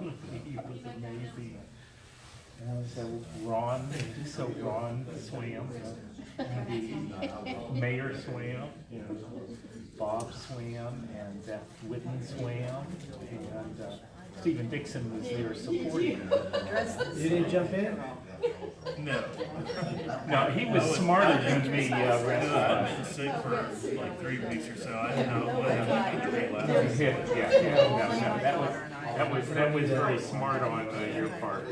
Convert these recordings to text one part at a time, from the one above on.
He was amazing. So Ron swam, the mayor swam, Bob swam, and Beth Whitten swam, and Stephen Dixon was there supporting him. You didn't jump in? No. No, he was smarter than me, I've been sick for like 3 weeks or so. I didn't know what happened. That was very smart on your part.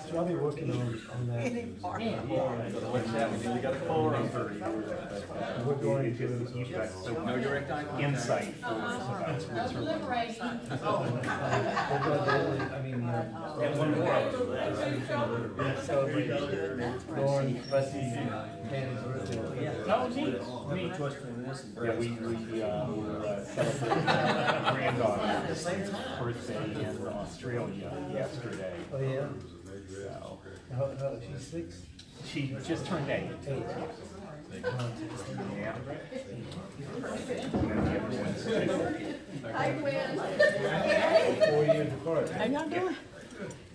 So I'll be working on that. We got a forum. We're going to You've got so insight for us about Switzerland. celebrate Lauren Bussey's Candy's birthday. Oh, neat. Yeah, we were celebrating my granddaughter's birthday in Australia yesterday. Oh, yeah? So, She's 6? she just turned 8. Yeah. And then the other one's 2. Hi, Gwen. 4 years apart. How y'all doing?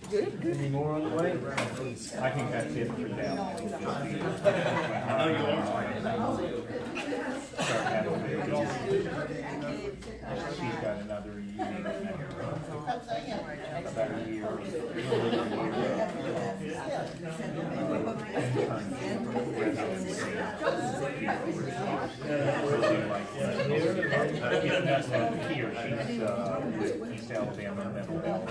Good, good. Any more on the way? I think that's it for now. She's got another year. About a year. Here, she's East Alabama Mental Health.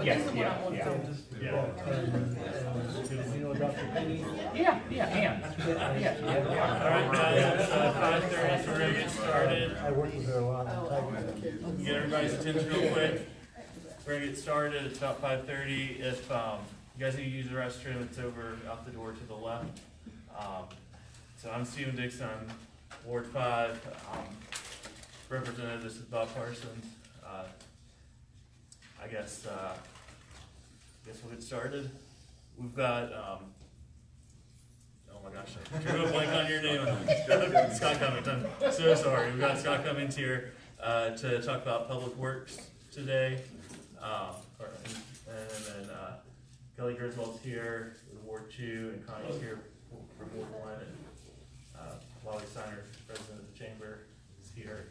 Yes, yeah. You know Dr. Penny? Yeah, Ann. Alright guys, it's 5:30, so we're gonna get started. I work with her a lot. On Get everybody's attention real quick. We're gonna get started, it's about 5:30. If you guys need to use the restroom, it's over out the door to the left. So I'm Stephen Dixon, I'm Ward 5. Representative, this is Bob Parsons. I guess we'll get started. We've got, oh my gosh, I drew a blank on your name. Scott Cummings, I'm so sorry. We've got Scott Cummings here to talk about public works today. And then Kelly Griswold's here with Ward 2, and Connie's here for Ward 1, and Wally Steiner, president of the chamber, is here.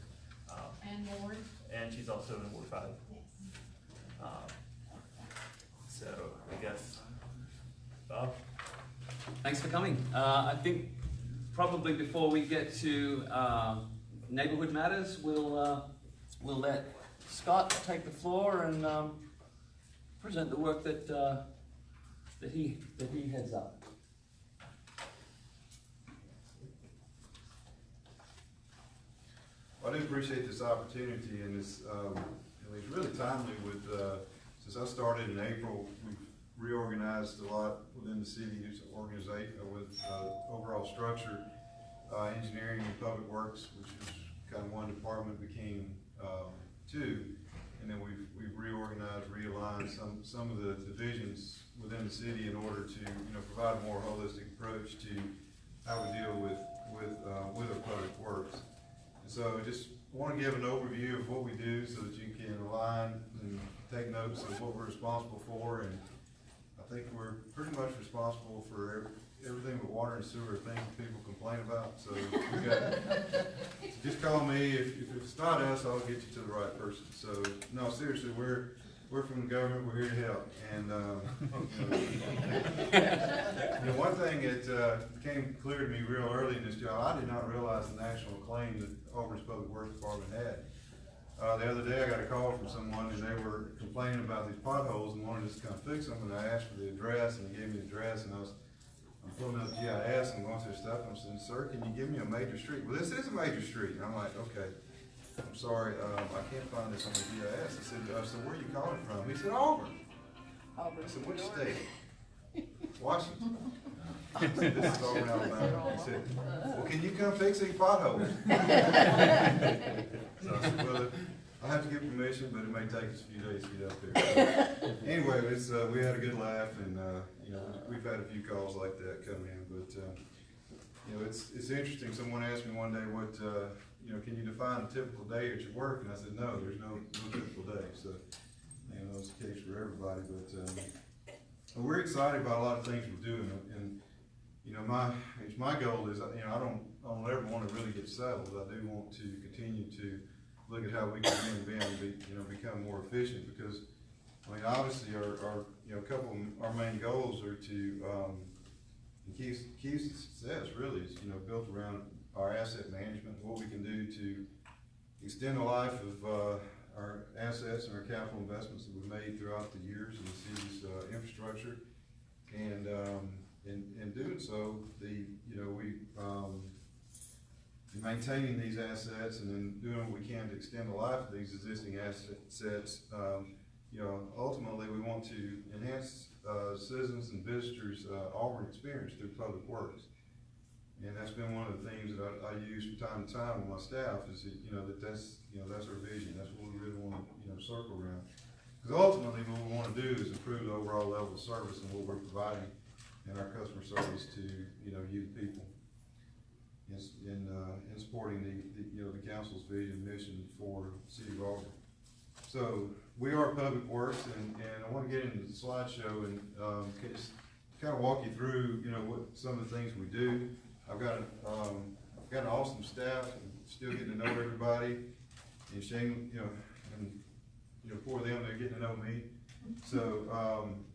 And Ward. And she's also in Ward 5. So I guess, Bob? Thanks for coming. I think probably before we get to neighborhood matters, we'll let Scott take the floor and present the work that he heads up. I do appreciate this opportunity, and it's really timely with, since I started in April, we've reorganized a lot within the city's organization with overall structure, engineering and public works, which was kind of one department became 2, and then we've reorganized, realigned some of the divisions within the city in order to provide a more holistic approach to how we deal with our public works. And so I just want to give an overview of what we do so that you can align and take notes of what we're responsible for. And I think we're pretty much responsible for everything but water and sewer, things people complain about. So we got, just call me. If it's not us, I'll get you to the right person. So no, seriously, we're from the government. We're here to help. And one thing that became clear to me real early in this job, I did not realize the national acclaim that Auburn's Public Works Department had. The other day I got a call from someone and they were complaining about these potholes and wanted us to come fix them, and I asked for the address and he gave me the address, and I'm pulling up GIS and going through stuff, and I'm saying, sir, can you give me a major street? Well, this is a major street. And I'm like, okay, I'm sorry, I can't find this on the GIS. I said, where are you calling from? He said, Auburn. I said, which state? Washington. This is all around Alabama. He said, well, can you come fix these potholes? So I said, well, I have to get permission, but it may take us a few days to get up there. So, anyway, it's, we had a good laugh, and, you know, we've had a few calls like that come in, but, you know, it's interesting. Someone asked me one day, what, you know, can you define a typical day at your work? And I said, no, there's no typical day. So, you know, it's the case for everybody, but we're excited about a lot of things we're doing, and you know, my goal is, you know, I don't ever want to really get settled. I do want to continue to look at how we can become more efficient, because, I mean, obviously our you know, a couple of our main goals are to, the keys to success really is, you know, built around our asset management, what we can do to extend the life of our assets and our capital investments that we've made throughout the years in the city's infrastructure, and in doing so, you know, we maintaining these assets and then doing what we can to extend the life of these existing assets. You know, ultimately, we want to enhance citizens and visitors' Auburn experience through public works. And that's been one of the themes that I use from time to time with my staff, is that, you know, that's our vision. That's what we really want to, you know, circle around. Because ultimately what we want to do is improve the overall level of service and what we're providing and our customer service to, you know, you people in supporting the you know, the council's vision and mission for the city of Auburn. So we are Public Works, and I want to get into the slideshow and just kind of walk you through, you know, what some of the things we do. I've got an awesome staff, and still getting to know everybody, and Shane, you know, and you know, for them, they're getting to know me. So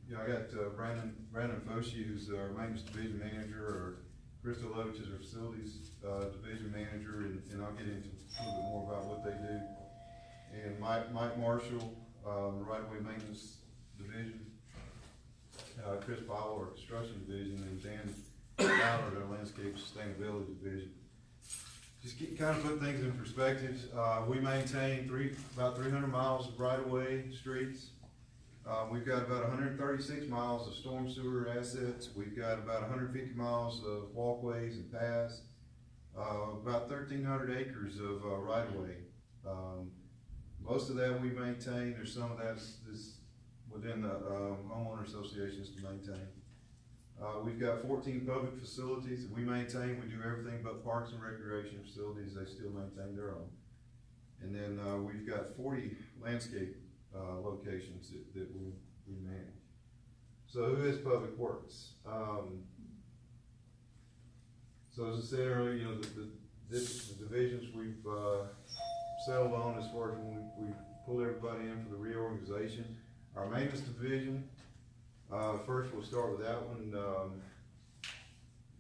you know, I got Brandon Foshi, who's our maintenance division manager, or Crystal Lovich is our facilities division manager, and I'll get into a little bit more about what they do. And Mike Marshall, right-of-way maintenance division, Chris Powell, our construction division, and Dan Ballard, our landscape sustainability division. Just kind of put things in perspective. We maintain about 300 miles of right-of-way streets. We've got about 136 miles of storm sewer assets. We've got about 150 miles of walkways and paths. About 1,300 acres of right-of-way. Most of that we maintain. There's some of that's within the homeowner associations to maintain. We've got 14 public facilities that we maintain. We do everything but parks and recreation facilities. They still maintain their own. And then we've got 40 landscape locations that we manage. So who is Public Works? So as I said earlier, you know, the divisions we've settled on as far as when we pulled everybody in for the reorganization. Our maintenance division, first we'll start with that one.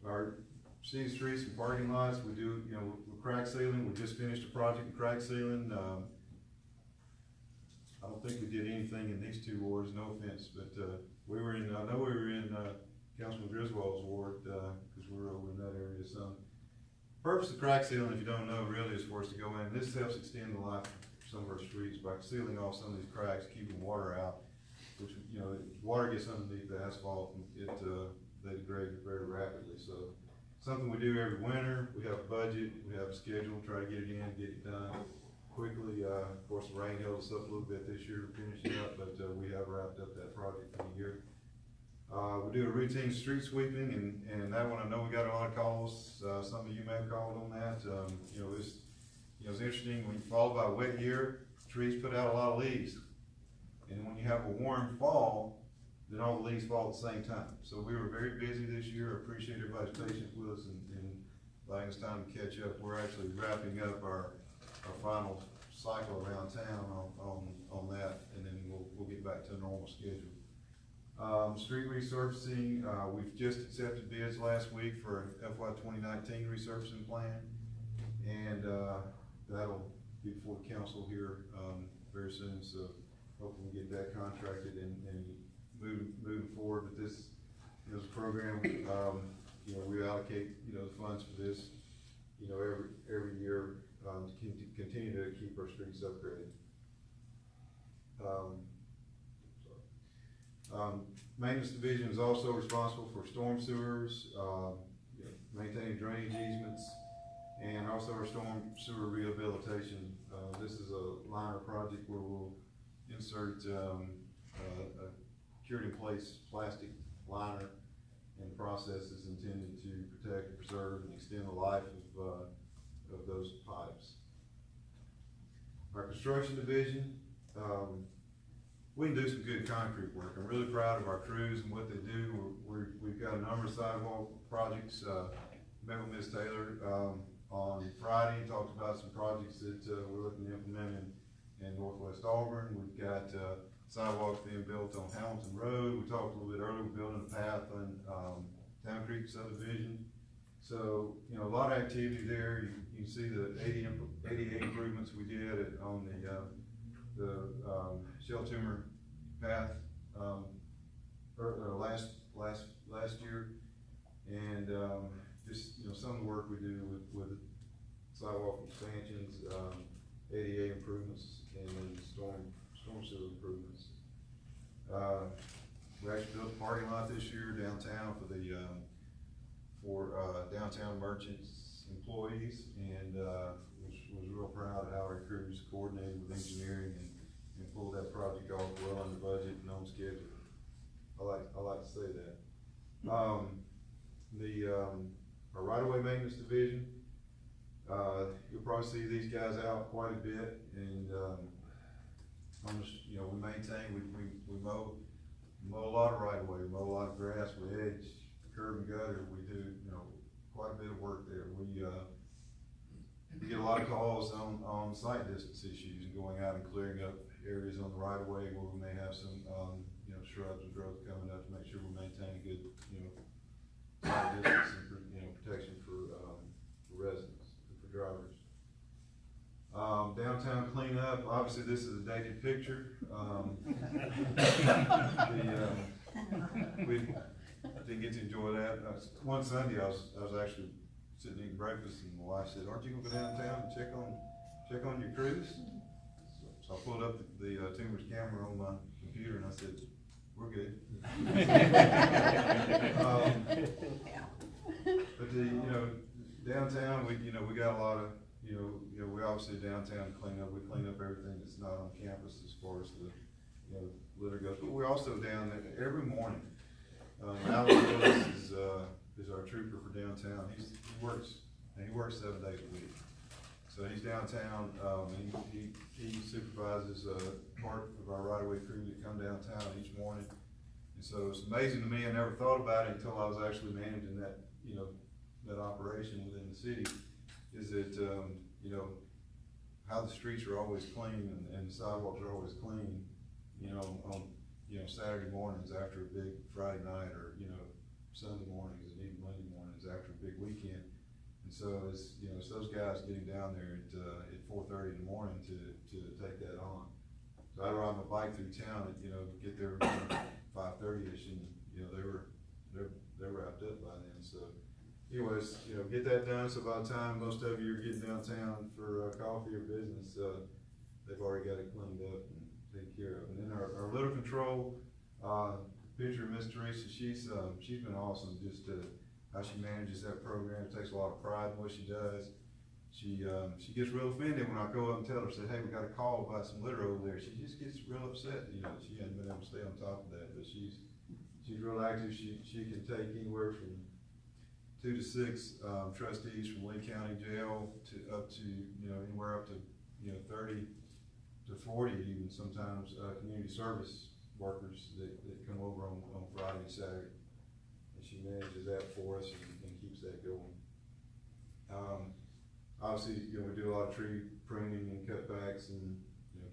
Our city streets and parking lots, we do, you know, we're crack sealing. We just finished a project in crack sealing. I don't think we did anything in these two wards, no offense, but I know we were in Councilman Griswold's ward, because we were over in that area. So the purpose of crack sealing, if you don't know, really is for us to go in. This helps extend the life of some of our streets by sealing off some of these cracks, keeping water out, which, you know, water gets underneath the asphalt and they degrade it very rapidly. So something we do every winter. We have a budget, we have a schedule, try to get it in, get it done quickly. Of course, the rain held us up a little bit this year to finish it up, but we have wrapped up that project for the year. We do a routine street sweeping, and that one I know we got a lot of calls. Some of you may have called on that. You know, it's interesting when you fall by a wet year, trees put out a lot of leaves, and when you have a warm fall, then all the leaves fall at the same time. So we were very busy this year. I appreciate everybody's patience with us and allowing us time to catch up. We're actually wrapping up our final cycle around town on that, and then we'll get back to a normal schedule. Street resurfacing, we've just accepted bids last week for FY 2019 resurfacing plan, and that'll be before the council here very soon. So hopefully we get that contracted and moving forward. But this is a program. You know, we allocate, you know, the funds for this, you know, every year to continue to keep our streets upgraded. Maintenance division is also responsible for storm sewers, maintaining drainage easements, and also our storm sewer rehabilitation. This is a liner project where we'll insert a cured in place plastic liner, and the process is intended to protect, preserve, and extend the life of those pipes. Our construction division, we can do some good concrete work. I'm really proud of our crews and what they do. We've got a number of sidewalk projects. Met with Ms. Taylor on Friday, talked about some projects that we're looking to implement in Northwest Auburn. We've got sidewalks being built on Hamilton Road. We talked a little bit earlier, we're building a path on Town Creek subdivision. So, a lot of activity there. You can see the 88 improvements we did on the Shell Tumor path last year, and just some of the work we do with sidewalk expansions, ADA improvements, and then storm sewer improvements. We actually built a parking lot this year downtown for downtown merchants employees, and was real proud of how our crews coordinated with engineering and pulled that project off well under budget and on schedule. I like to say that. Our right-of-way maintenance division, you'll probably see these guys out quite a bit, and we maintain, we mow a lot of right-of-way, we mow a lot of grass, we edge, curb and gutter. We do quite a bit of work there. We get a lot of calls on site distance issues and going out and clearing up areas on the right of way where we may have some shrubs and growth coming up to make sure we maintain a good site distance and protection for residents and for drivers. Downtown cleanup. Obviously, this is a dated picture. We didn't get to enjoy that. One Sunday, I was actually sitting eating breakfast, and my wife said, "Aren't you gonna go downtown and check on your crews?" So I pulled up the Tumors camera on my computer, and I said, "We're good." But downtown, we got a lot of we obviously downtown clean up. We clean up everything that's not on campus as far as the litter goes. But we're also down there every morning. Alan Willis is our trooper for downtown. He works 7 days a week. So he's downtown, and he supervises part of our right-of-way crew that come downtown each morning. And so it's amazing to me. I never thought about it until I was actually managing that that operation within the city. Is that how the streets are always clean and the sidewalks are always clean. On Saturday mornings after a big Friday night, or Sunday mornings and even Monday mornings after a big weekend. And so it's those guys getting down there at 4:30 in the morning to take that on. So I ride my bike through town and get there 5:30ish, and they're wrapped up by then. So anyways, get that done. So by the time most of you are getting downtown for coffee or business, they've already got it cleaned up and taken care of. And then our litter control, picture of Miss Teresa, she's been awesome. Just how she manages that program. It takes a lot of pride in what she does. She gets real offended when I go up and tell her, say, "Hey, we got a call about some litter over there." She just gets real upset. She hasn't been able to stay on top of that, but she's real active. She can take anywhere from 2 to 6 trustees from Lee County Jail to up to anywhere up to 30 to 40 even sometimes community service workers that come over on Friday and Saturday, and she manages that for us and keeps that going. Obviously, we do a lot of tree pruning and cutbacks and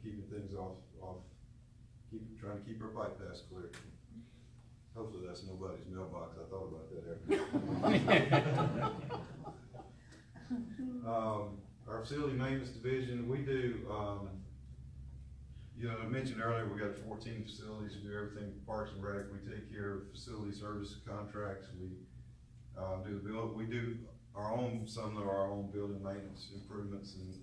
keeping things trying to keep our bike paths clear. Hopefully that's nobody's mailbox. I thought about that our facility maintenance division, we do, I mentioned earlier, we got 14 facilities. We do everything from Parks and Rec. We take care of facility service contracts. We we do some of our own building maintenance improvements, and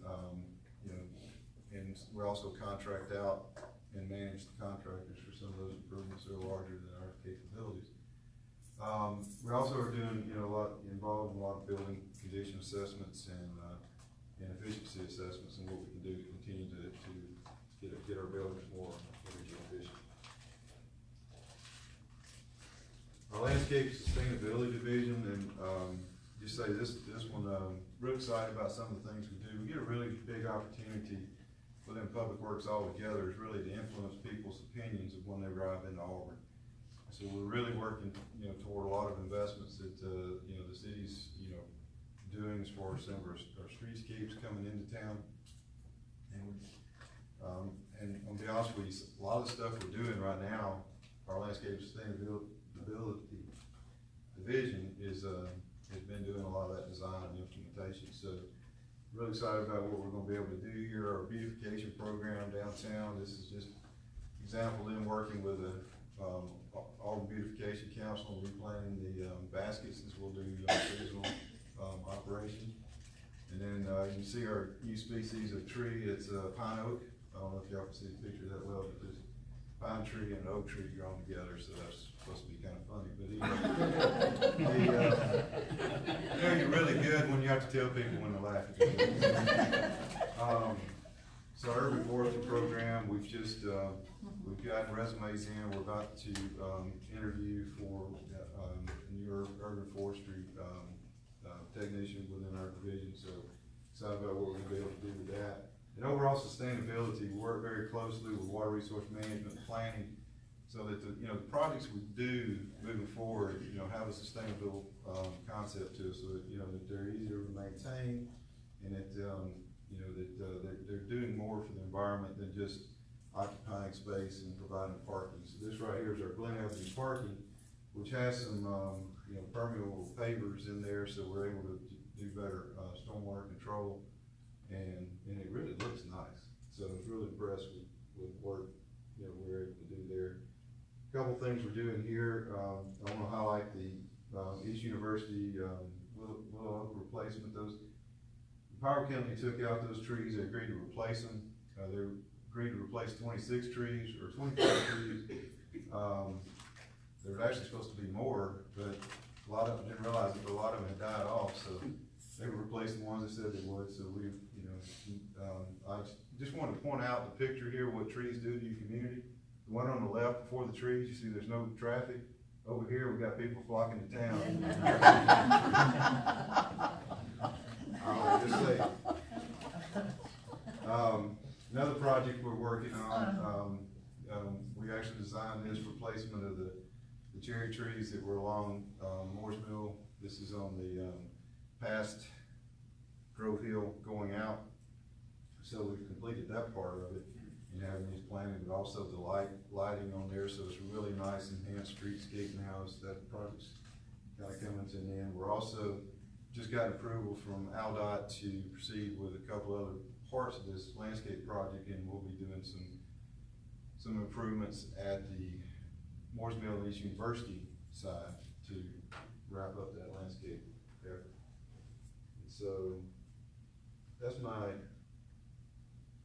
and we also contract out and manage the contractors for some of those improvements that are larger than our capabilities. We also are doing, involved in a lot of building condition assessments and efficiency assessments and what we can do to continue to get our buildings more energy efficient. Our landscape sustainability division, and just say this one, real excited about some of the things we do. We get a really big opportunity within Public Works altogether is really to influence people's opinions of when they arrive into Auburn. So we're really working, toward a lot of investments that, the city's, doing as far as some of our streetscapes coming into town. And I'll be honest with you, a lot of the stuff we're doing right now, our landscape sustainability division has been doing a lot of that design and implementation. So really excited about what we're gonna be able to do here. Our beautification program downtown, this is just example in working with the Auburn Beautification Council and replanting the baskets as we'll do seasonal operation. And then you can see our new species of tree, it's pine oak. I don't know if y'all can see the picture that well, but there's a pine tree and an oak tree grown together, so that's supposed to be kind of funny. But you're really good when you have to tell people when to laugh at you. So our urban forestry program, we've gotten resumes in. We're about to interview for a new urban forestry technician within our division. So excited about what we're going to be able to do with that. And overall sustainability, we work very closely with water resource management and planning, so that the projects we do moving forward, have a sustainable concept to it, so that that they're easier to maintain, and that they're doing more for the environment than just occupying space and providing parking. So this right here is our Glen Avenue parking, which has some permeable pavers in there, so we're able to do better stormwater control, and it really looks nice. So I was really impressed with work we're able to do there. A couple things we're doing here. I want to highlight the East University willow oak replacement. The power company took out those trees. They agreed to replace them. They agreed to replace 26 trees or 25 trees. There was actually supposed to be more, but a lot of them didn't realize it, but a lot of them had died off. So they were replacing the ones that said they would. So I just wanted to point out the picture here, what trees do to your community. The one on the left before the trees, you see there's no traffic. Over here, we got people flocking to town. I'll just say. Another project we're working on, we actually designed this replacement of the cherry trees that were along Morris Mill. This is on the past Grove Hill going out. So we've completed that part of it and having these planted, but also the lighting on there. So it's a really nice enhanced streetscape now as that project's kind of coming to an end. We're also just got approval from AlDOT to proceed with a couple other parts of this landscape project, and we'll be doing some improvements at the Morris Mill East University side to wrap up that landscape effort. So that's my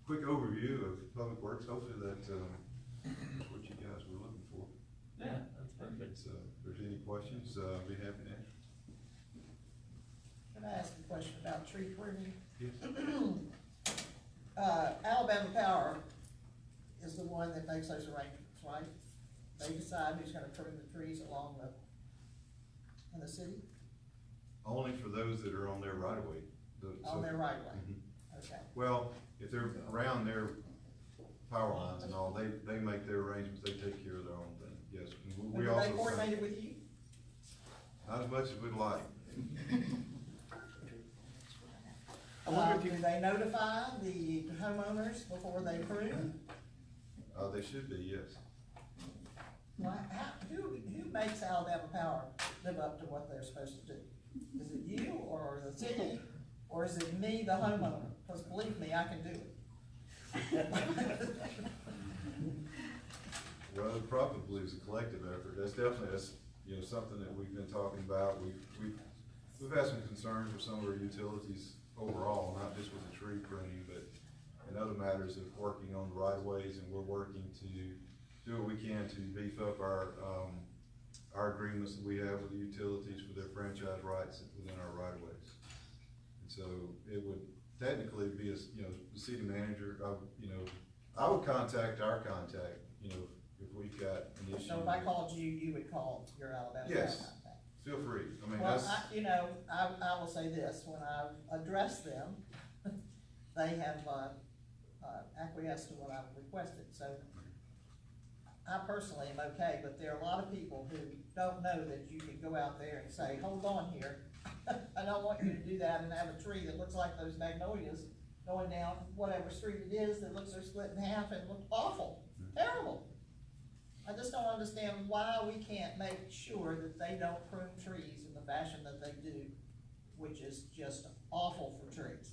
quick overview of Public Works. Hopefully that's what you guys were looking for. Yeah, that's perfect. So if there's any questions, I'll be happy to answer. Can I ask a question about tree pruning? Yes. Alabama Power is the one that makes those arrangements, right? They decide who's gonna prune the trees in the city? Only for those that are on their right of way. On their right of way? Mhm. Okay. Well, if they're around their power lines and all, they make their arrangements, they take care of their own thing, yes. We Do also they coordinate it with you? not as much as we'd like. I wonder if Do you, they notify the homeowners before they prune? They should be, yes. Who makes Alabama Power live up to what they're supposed to do? Is it you, or the city, or is it me, the homeowner? Because believe me, I can do it. Well, it probably is a collective effort. That's something that we've been talking about. We've had some concerns with some of our utilities overall, not just with the tree pruning, but, and and other matters of working on the right of ways, and we're working to do what we can to beef up our agreements that we have with the utilities for their franchise rights within our right of ways. And so it would technically be the city manager, I would contact our contact, if we've got an issue. So if I called you, you would call your Alabama Power Yes. contact? Feel free, I mean, Well, that's, I will say this, when I've addressed them, they have, acquiesced to what I've requested, so I personally am okay, but there are a lot of people who don't know that you can go out there and say, hold on here, I don't want you to do that and have a tree that looks like those magnolias going down whatever street it is that looks are split in half and look awful, terrible. I just don't understand why we can't make sure that they don't prune trees in the fashion that they do, which is just awful for trees.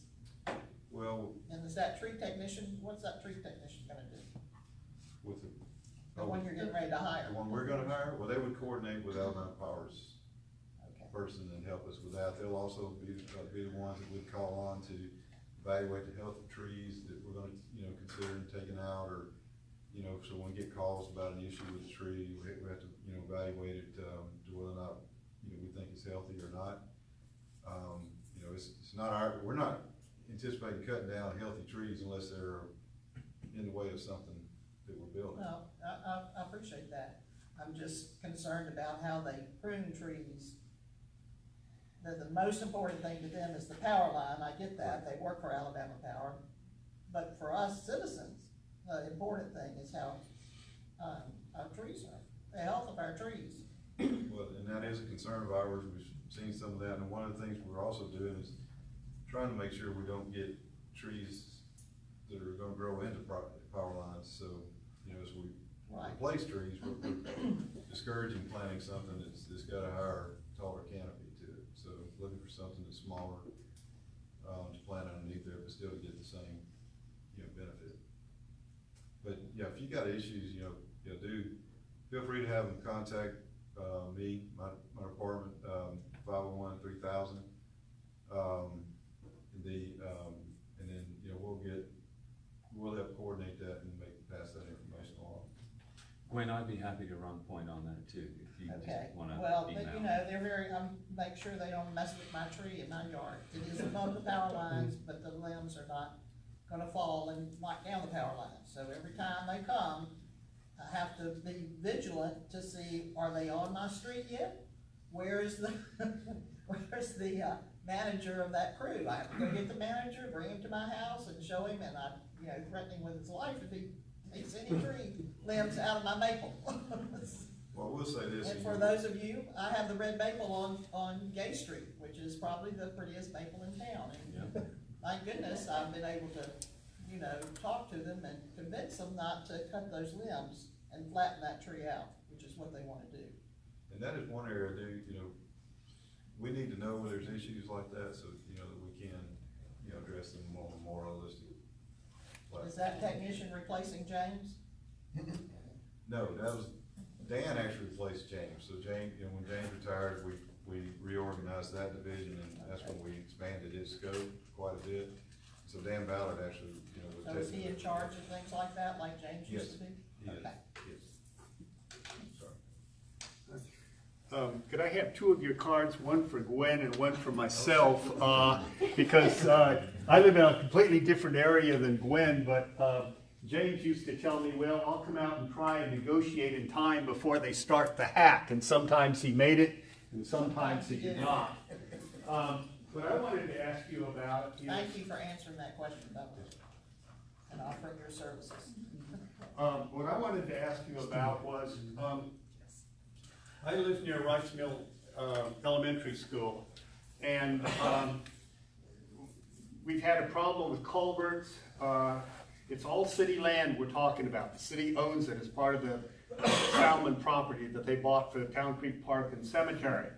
well, And is that tree technician, what's that tree technician gonna do? with The one you're getting ready to hire? the one we're gonna hire, well, they would coordinate with Alabama Power's Okay. person and help us with that. They'll also be the ones that we'd call on to evaluate the health of trees that we're gonna, consider taking out, or, so when we get calls about an issue with a tree, we have to, evaluate it, to whether or not, we think it's healthy or not. It's not we're not anticipating cutting down healthy trees unless they're in the way of something that we're building. No, I appreciate that. I'm just concerned about how they prune trees. The most important thing to them is the power line, I get that, they work for Alabama Power. But for us citizens, the important thing is how, our trees are, the health of our trees. Well, and that is a concern of ours, we've seen some of that, and one of the things we're also doing is trying to make sure we don't get trees that are gonna grow into power lines, so, as we Right. replace trees, we're discouraging planting something that's got a higher, taller canopy to it, so looking for something that's smaller, to plant underneath there, but still to get the same, benefit. But, yeah, if you got issues, feel free to have them contact, me, my department, 501-3000. And then, we'll help coordinate that and pass that information along. Gwen, I'd be happy to run point on that too, if you Okay, just wanna well, email. but they're very, make sure they don't mess with my tree in my yard. It is above the power lines, but the limbs are not gonna fall and knock down the power lines. So every time they come, I have to be vigilant to see, are they on my street yet? Where's the, manager of that crew? I have to go get the manager, bring him to my house and show him, and threatening with his life if he takes any tree limbs out of my maple. Well, we'll say this. And for those of you, I have the red maple on Gay Street, which is probably the prettiest maple in town. And thank goodness I've been able to, talk to them and convince them not to cut those limbs and flatten that tree out, which is what they wanna do. And that is one area, we need to know when there's issues like that, so, that we can, address them on a more realistic way. Is that technician replacing James? No, Dan actually replaced James, so James, when James retired, we reorganized that division, and that's when we expanded its scope quite a bit. So Dan Ballard actually, was. So is he in charge of things like that, like James used to be? He is, Okay. yes. Sorry. Could I have two of your cards, one for Gwen and one for myself? Because I live in a completely different area than Gwen, but James used to tell me, well, I'll come out and try and negotiate in time before they start the hack. And sometimes he made it, and sometimes he did not. What I wanted to ask you about is... Thank you for answering that question, Bubba, and offering your services. What I wanted to ask you about was, I live near Rice Mill Elementary School, and we've had a problem with culverts. It's all city land we're talking about. The city owns it as part of the Salmon property that they bought for the Town Creek Park and Cemetery.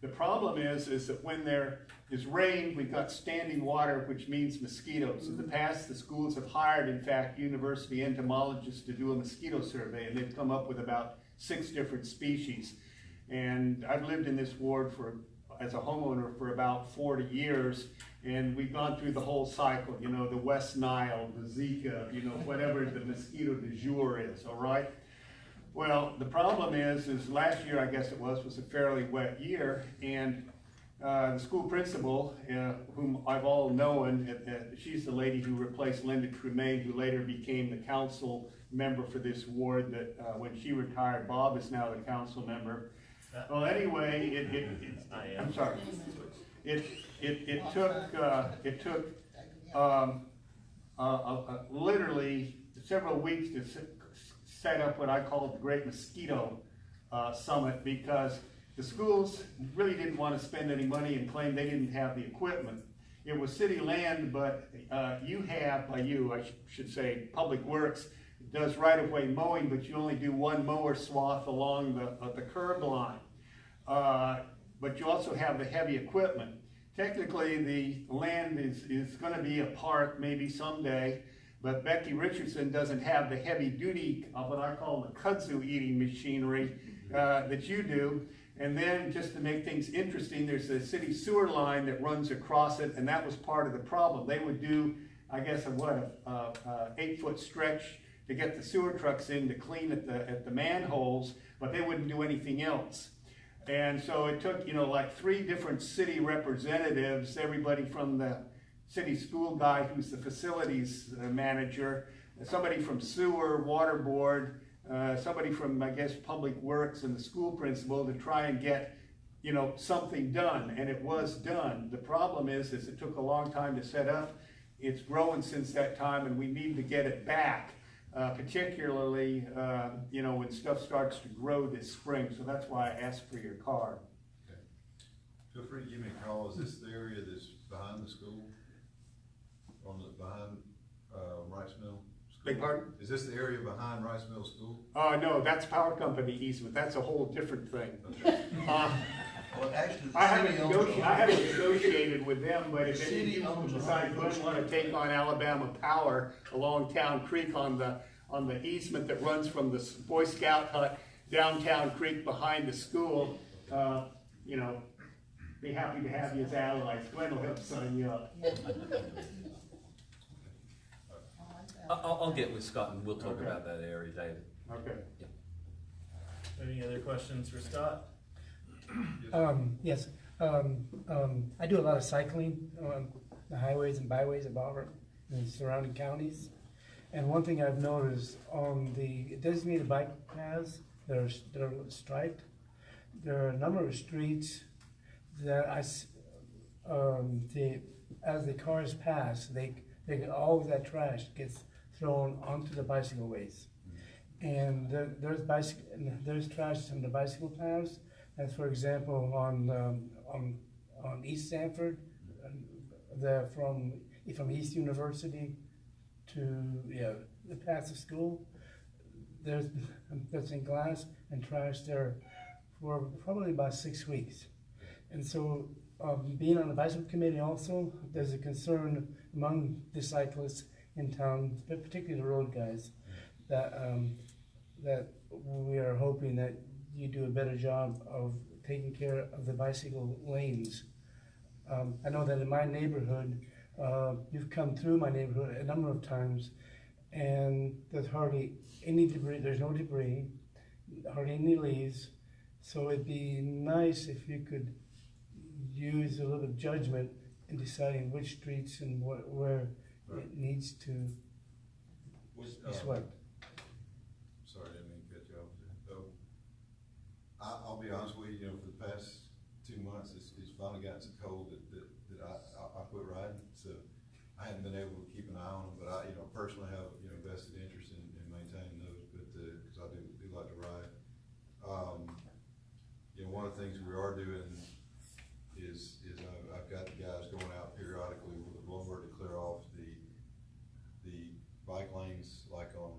The problem is that when there is rain, we've got standing water, which means mosquitoes. In the past, the schools have hired, in fact, university entomologists to do a mosquito survey, and they've come up with about 6 different species. And I've lived in this ward as a homeowner for about 40 years, And we've gone through the whole cycle, you know, the West Nile, the Zika, you know, whatever the mosquito du jour is, all right? Well, the problem is last year, I guess it was a fairly wet year, and the school principal, whom I've all known, she's the lady who replaced Linda Tremaine, who later became the council member for this ward. That when she retired, Bob is now the council member. Well, anyway, I'm sorry. It took literally several weeks to set up what I call the Great Mosquito Summit, because the schools really didn't want to spend any money and claimed they didn't have the equipment. It was city land, but I should say, Public Works does right-of-way mowing, but you only do one mower swath along the curb line. But you also have the heavy equipment. Technically, the land is going to be a park maybe someday, but Becky Richardson doesn't have the heavy-duty, what I call the kudzu eating machinery that you do. And then, just to make things interesting, there's a city sewer line that runs across it, and that was part of the problem. They would do, I guess, a 8-foot stretch to get the sewer trucks in to clean at the manholes, but they wouldn't do anything else. And so it took, you know, like 3 different city representatives, everybody from the city school guy who's the facilities manager, somebody from sewer, water board, somebody from, I guess, Public Works, and the school principal to try and get, you know, something done. And it was done. The problem is it took a long time to set up. It's grown since that time, and we need to get it back, particularly, you know, when stuff starts to grow this spring. So that's why I asked for your card. Okay. Feel free to give me a call. Is this the area that's behind the school? Behind Rice Mill? Beg pardon? Is this the area behind Rice Mill School? No, that's power company easement. That's a whole different thing. Okay. Well, actually, I haven't negotiated with them, but if any City owns decide it. you want to take on Alabama Power along Town Creek on the easement that runs from the Boy Scout hut downtown creek behind the school, you know, be happy to have you as allies. Glenn will help sign you up. I'll get with Scott and we'll talk Okay. about that area, David. Okay. Any other questions for Scott? Yes, I do a lot of cycling on the highways and byways of Auburn and surrounding counties. And one thing I've noticed on the designated bike paths that are striped, there are a number of streets that as the cars pass, all of that trash gets thrown onto the bicycle ways. And there's trash on the bicycle paths. And for example, on East Sanford, from East University to the path of school, there's in glass and trash there for probably about 6 weeks. And so, being on the bicycle committee also, there's a concern among the cyclists in town, particularly the road guys, that we are hoping that you do a better job of taking care of the bicycle lanes. I know that in my neighborhood, you've come through my neighborhood a number of times, and there's hardly any debris. There's no debris, hardly any leaves. So it'd be nice if you could use a little judgment in deciding which streets and where it needs to be swept. Sorry, I didn't mean to cut you off. I'll be honest with you, for the past 2 months, it's finally gotten so cold that I quit riding. So I haven't been able to keep an eye on them, but I, personally have, vested interest in maintaining those, but, cause I do like to ride. One of the things we are doing is I've got the guys going out periodically with a blower to clear off the bike lanes, like on,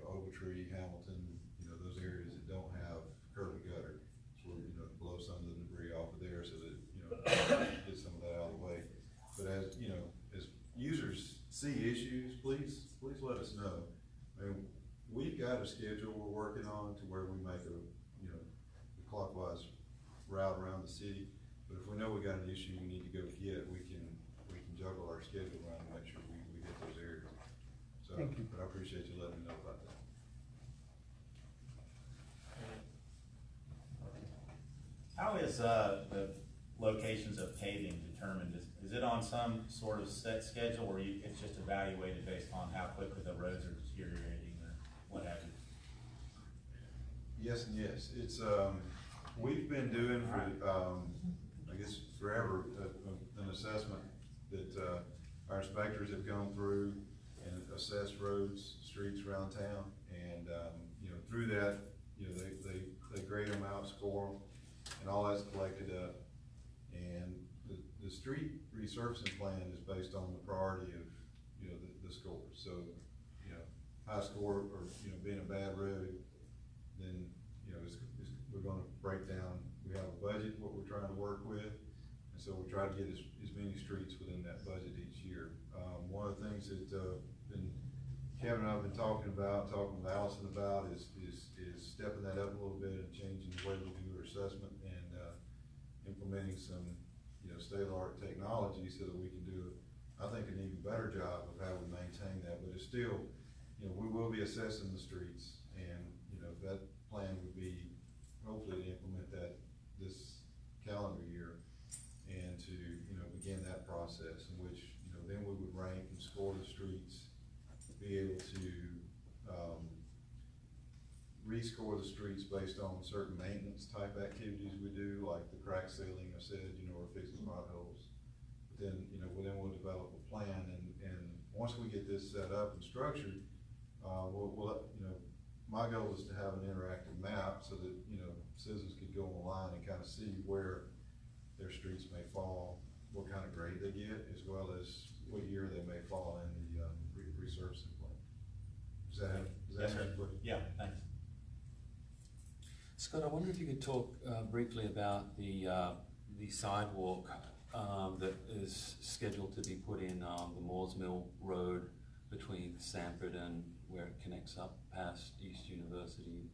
Ogletree, Hamilton, those areas that don't have curb and gutter. So we're, blow some of the debris off of there so that, get some of that out of the way. But as users see issues, please let us know. I mean, we've got a schedule we're working on to where we make a clockwise route around the city. But if we know we got an issue we need to go get, we can juggle our schedule around to make sure we hit those areas. So, Thank you. but I appreciate you letting me know about that. How is, the locations of paving determined? Is it on some sort of set schedule, or it's just evaluated based on how quickly the roads are deteriorating or what have you? Yes and yes. It's, we've been doing for, I guess forever, an assessment that, our inspectors have gone through and assessed roads, streets around town. And, you know, through that, you know, they grade them out, score them, and all that's collected up. And the street resurfacing plan is based on the priority of, you know, the score. So, you know, high score or, you know, being a bad road, then, you know, we're gonna break down, we have a budget, what we're trying to work with, and so we try to get as many streets within that budget each year. One of the things that, Kevin and I have been talking with Allison about is stepping that up a little bit and changing the way we do our assessment and, implementing some, you know, state-of-the-art technology so that we can do, I think, an even better job of how we maintain that, but it's still, you know, we will be assessing the streets, and, you know, that plan would be hopefully to implement that this calendar year and to, you know, begin that process in which, you know, then we would rank and score the streets, be able to, rescore the streets based on certain maintenance type activities we do, like the crack sealing, I said, you know, or fixing potholes. But then, you know, we'll develop a plan, and once we get this set up and structured, we'll, you know, my goal is to have an interactive map so that, you know, citizens could go online and kind of see where their streets may fall, what kind of grade they get, as well as what year they may fall in the, resurfacing plan. Does that answer your question? Yeah, thanks. Scott, I wonder if you could talk briefly about the sidewalk that is scheduled to be put in the Moores Mill Road between Sanford and where it connects up past East University.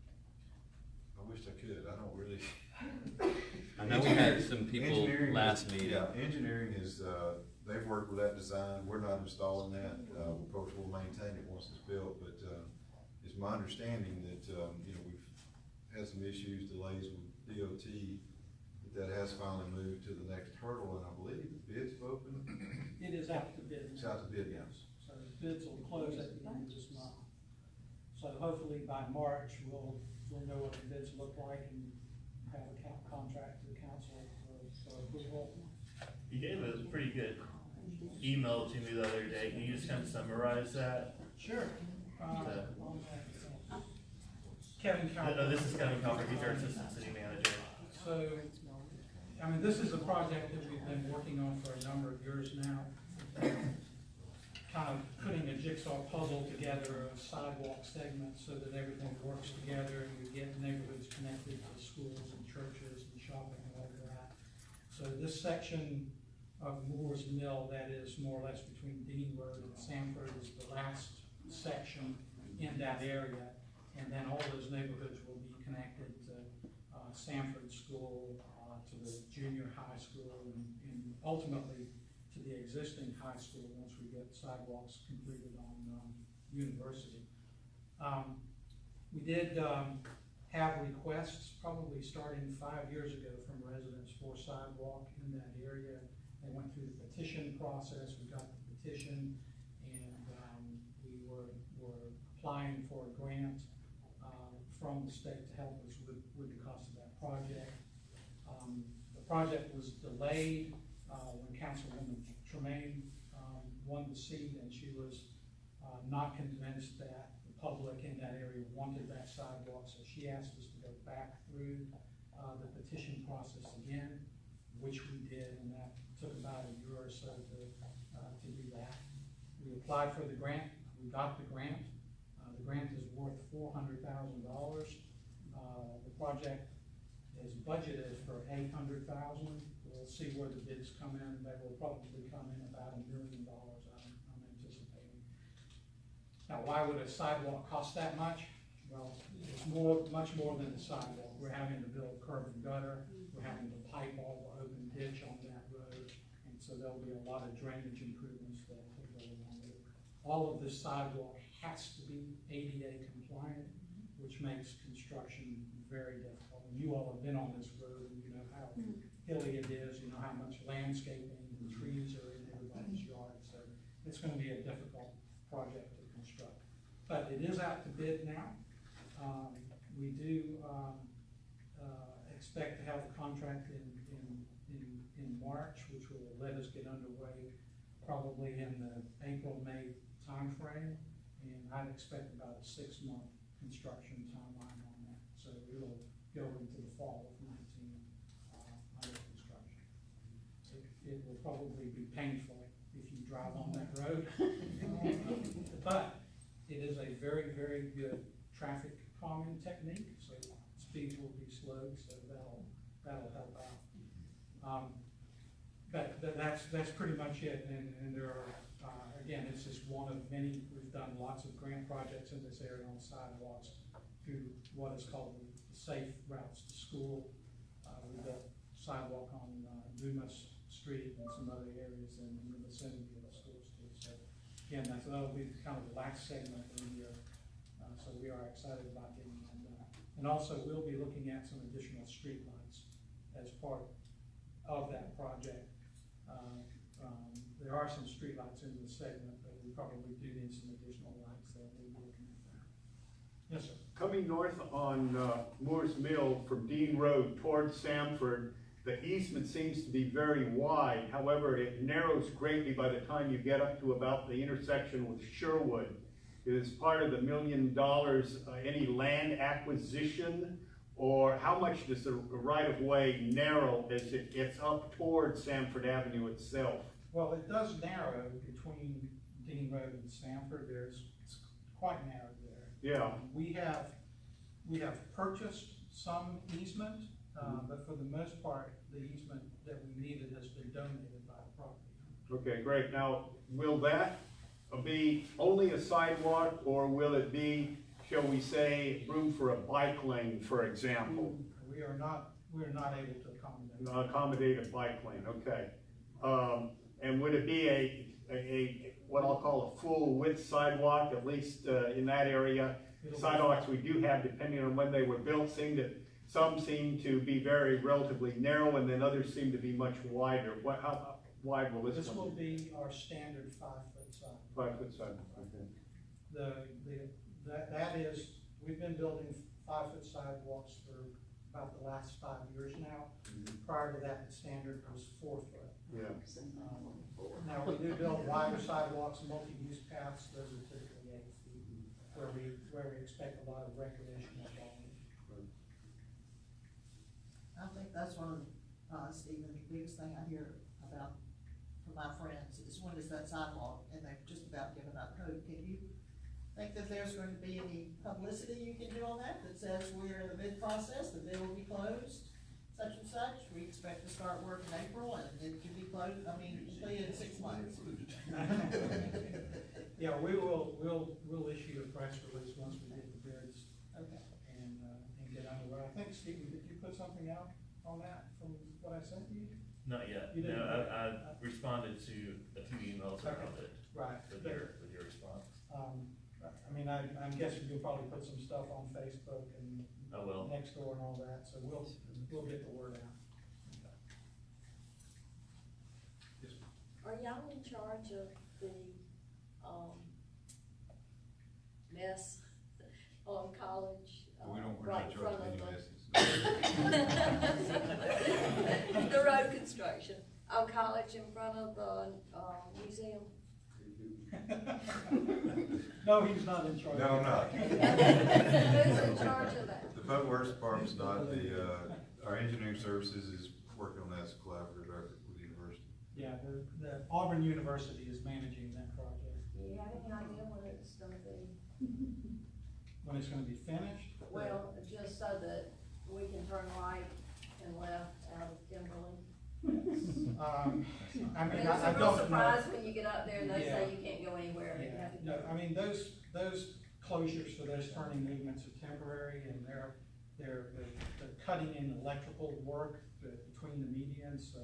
I wish I could, I don't really. I know we had some people last meeting. Yeah, engineering is, they've worked with that design, we're not installing that, of course, we'll maintain it once it's built, but, it's my understanding that, you know, we've had some issues, delays with DOT, that has finally moved to the next hurdle, and I believe the bids have opened. It is out to bid. It's out to bid, yes. So bids will close at the end of this month. So hopefully by March, we'll know what the bids look like and have a contract to the council for approval. You gave us a pretty good email to me the other day. Can you just kind of summarize that? Sure. Kevin Calvert. No, this is Kevin Calvert, he's our assistant city manager. So, I mean, this is a project that we've been working on for a number of years now. Kind of putting a jigsaw puzzle together of sidewalk segments so that everything works together and we get neighborhoods connected to schools and churches and shopping and all that. So this section of Moores Mill, that is more or less between Dean Road and Sanford, is the last section in that area. And then all those neighborhoods will be connected to Sanford School, to the junior high school, and ultimately to the existing high school once we get sidewalks completed on University. We did have requests probably starting 5 years ago from residents for sidewalk in that area. They went through the petition process, we got the petition, and we were applying for a grant from the state to help us with the cost of that project. The project was delayed when Councilwoman Tremaine won the seat, and she was not convinced that the public in that area wanted that sidewalk, so she asked us to go back through the petition process again, which we did, and that took about a year or so to do that. We applied for the grant, we got the grant. The grant is worth $400,000. The project is budgeted for $800,000. We'll see where the bids come in. They will probably come in about $1 million, I'm anticipating. Now, why would a sidewalk cost that much? Well, it's much more than a sidewalk. We're having to build curb and gutter. We're having to pipe all the open ditch on that road. And it's so there'll be a lot of drainage improvements that will go along with it. All of this sidewalk has to be ADA compliant, which makes construction very difficult. And you all have been on this road, and you know how hilly it is, you know how much landscaping and trees are in everybody's yard, so it's gonna be a difficult project to construct. But it is out to bid now. We do, expect to have the contract in March, which will let us get underway probably in the April-May timeframe. And I'd expect about a 6-month construction timeline on that. So it'll go into the fall of 19 under construction. It will probably be painful if you drive on that road. But it is a very, very good traffic calming technique, so speeds will be slowed, so that'll help out. But that's pretty much it, and there are, again, it's just one of many. We've done lots of grant projects in this area on sidewalks through what is called the Safe Routes to School. We built sidewalk on Dumas Street and some other areas in the vicinity of the schools too. So again, that'll be kind of the last segment of the year. So we are excited about getting that done. And also we'll be looking at some additional street lights as part of that project. There are some street lights in this segment, but we probably do need some additional lights that we'll be looking at that. Yes, sir. Coming north on Moore's Mill from Dean Road towards Sanford, the easement seems to be very wide. However, it narrows greatly by the time you get up to about the intersection with Sherwood. Is part of the $1 million any land acquisition, or how much does the right-of-way narrow as it gets up towards Sanford Avenue itself? Well, it does narrow between Dean Road and Sanford. It's quite narrow there. Yeah. We have purchased some easement, but for the most part, the easement that we needed has been donated by the property. Okay, great. Now, will that be only a sidewalk, or will it be, shall we say, room for a bike lane, for example? We are not able to accommodate. Not accommodate a bike lane, okay. And would it be a what I'll call a full width sidewalk, at least in that area? Sidewalks we do have, depending on when they were built, some seem to be relatively narrow, and then others seem to be much wider. How wide will this one be? This will be our standard 5-foot sidewalk. 5-foot sidewalk, okay. That is, we've been building 5-foot sidewalks for about the last 5 years now. Prior to that, the standard was 4-foot. Yeah. Now, we do build wider sidewalks, multi-use paths. Those are typically 8 feet, where we expect a lot of recreational volume. I think that's one of, Stephen, the biggest thing I hear about from my friends is when is that sidewalk, and they've just about given up hope. Can you think that there's going to be any publicity you can do on that says we're in the bid process, the bid will be closed, such and such? We expect to start work in April, and it could be closed, completed in 6 months. Yeah, we'll issue a press release once we get the bids. Okay. And get underway. I think, Stephen, did you put something out on that from what I sent you? Not yet. You didn't? No, I responded to a few emails around it. Right. With your response. I'm guessing you'll probably put some stuff on Facebook and I will. next door and all that, so we'll get the word out. Are y'all in charge of the, mess on College? We're not right in front charging of any messes. the road construction on College in front of the, museum? No, he's not in charge. No, I'm not. Who's in charge of that? The Public Works Department's not, our engineering services is working on that as a collaborative effort with the university. Yeah, the Auburn University is managing that project. Do you have any idea when it's gonna be? When it's gonna be finished? Well, just so that we can turn right and left out of Kimberly. I It's don't a real know. surprise when you get up there and they Yeah. say you can't go anywhere. You have to No, those closures for those turning movements are temporary, and they're cutting in electrical work between the medians, so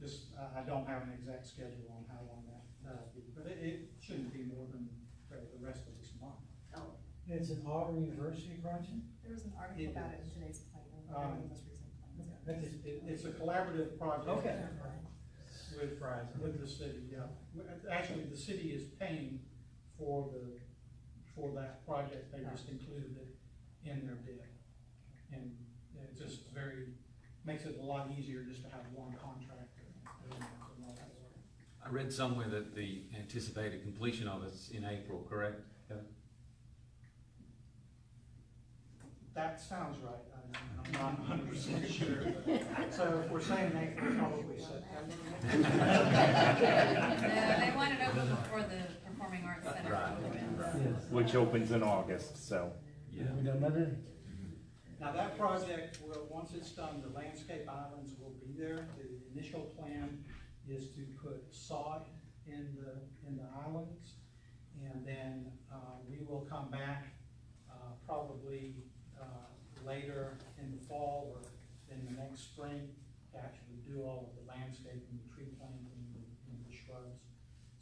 just, I don't have an exact schedule on how long that'll be, but it shouldn't be more than the rest of this month. Oh, It's an Auburn University project? There was an article It about it is. in today's plan, Um, the most recent plans. It's a collaborative project. Okay. With the city, yeah. Actually, the city is paying for that project, they just included it in their bid. And it just makes it a lot easier just to have one contractor. I read somewhere that the anticipated completion of it's in April, correct? Kevin? That sounds right, I'm not 100% sure. So if we're saying April, probably September. No, they want it open before the Performing Arts Center opens. Which opens in August, so. Yeah. We done that then? Now that project will, once it's done, the landscape islands will be there. The initial plan is to put sod in the islands. And then, we will come back, probably, later in the fall or in the next spring to actually do all of the landscaping, the tree planting, and the shrubs.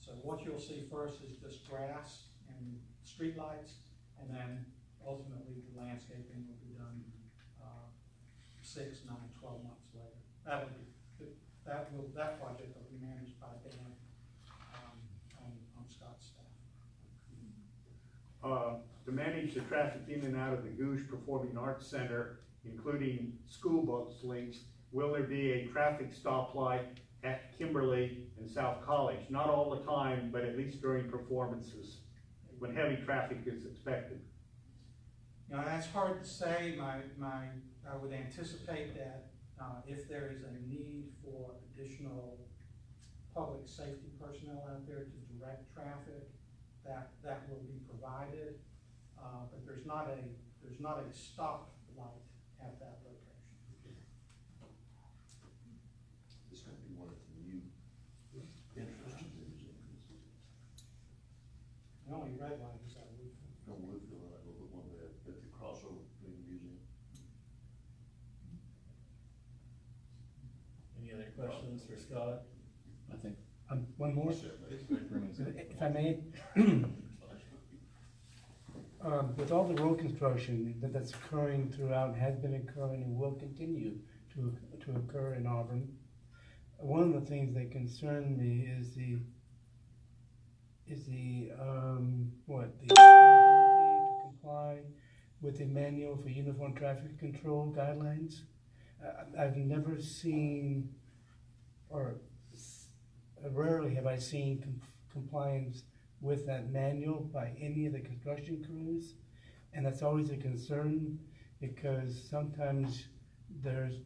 So what you'll see first is just grass and streetlights, and then ultimately the landscaping will be done 6, 9, 12 months later. That project will be managed by Dan on Scott's staff. To manage the traffic in and out of the Goose Performing Arts Center, including school bus links, will there be a traffic stoplight at Kimberly and South College? Not all the time, but at least during performances, when heavy traffic is expected. You know, that's hard to say. I would anticipate that if there is a need for additional public safety personnel out there to direct traffic, that will be provided. But there's not a stop light at that location. This might be one of the new interests in the museum. The only red light is that roof. No, Woodville, I will put one there at the crossover between the museum. Any other questions for Scott? I think. One more, if I may. With all the road construction that's occurring throughout, has been occurring and will continue to occur in Auburn, one of the things that concern me is the inability to comply with the manual for uniform traffic control guidelines. I've never seen, or rarely have I seen compliance with that manual by any of the construction crews, and that's always a concern because sometimes there's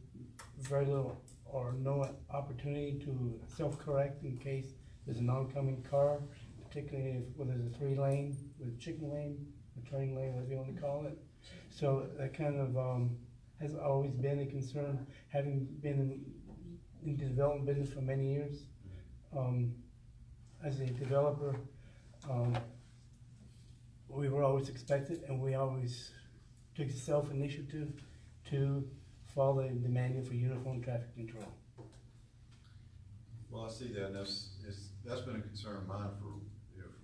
very little or no opportunity to self-correct in case there's an oncoming car, particularly if there's a 3-lane with chicken lane, or turning lane, whatever you want to call it. So that kind of has always been a concern, having been in the development business for many years. As a developer, we were always expected, and we always took self-initiative to follow the manual for uniform traffic control. Well, I see that, and that's been a concern of mine for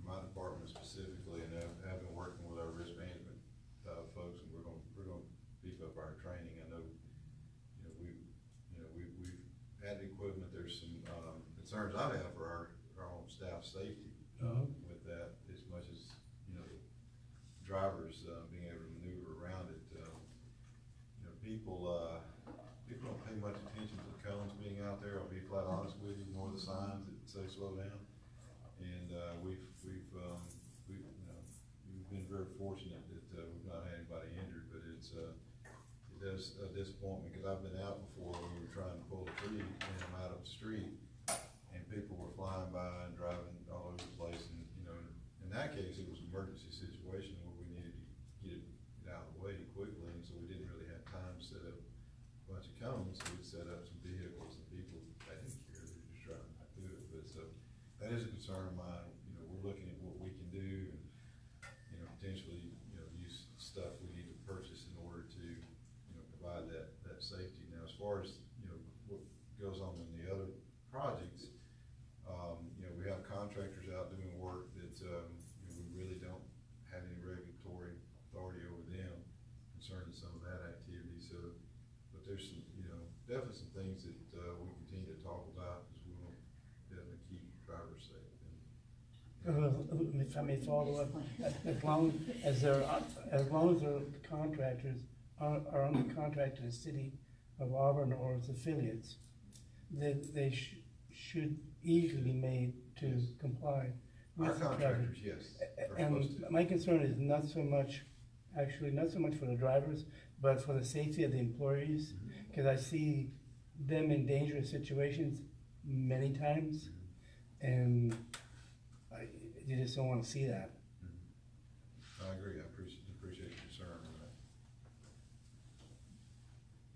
my department specifically, and I've been working with our risk management folks, and we're gonna beef up our training. I know, we've added equipment. There's some concerns I have for our own staff safety with that, as much as drivers being able to maneuver around it. People don't pay much attention to the cones being out there. I'll be flat honest with you, nor the signs that say slow down. And we've been very fortunate that we've not had anybody injured, but it does disappoint me because I've been out before when we were trying to pull a tree in and out of the street, and people were flying by and driving all over the place. And in that case, it was an emergency situation where we needed to get it out of the way quickly, and so we didn't really have time to set up a bunch of cones. So we set up some vehicles, and people, they didn't care, they were just driving right through it. But so that is a concern of mine. We're looking at what we can do, and potentially use stuff we need to purchase in order to provide that safety. Now, as far as what goes on in the other If I may follow up, as long as their contractors are under contract to the city of Auburn or its affiliates, that they should easily be made to comply with Our the traffic. contractors, yes. are And supposed to. my concern is not so much for the drivers, but for the safety of the employees, because I see them in dangerous situations many times, and you just don't want to see that. I agree, I appreciate your concern on that.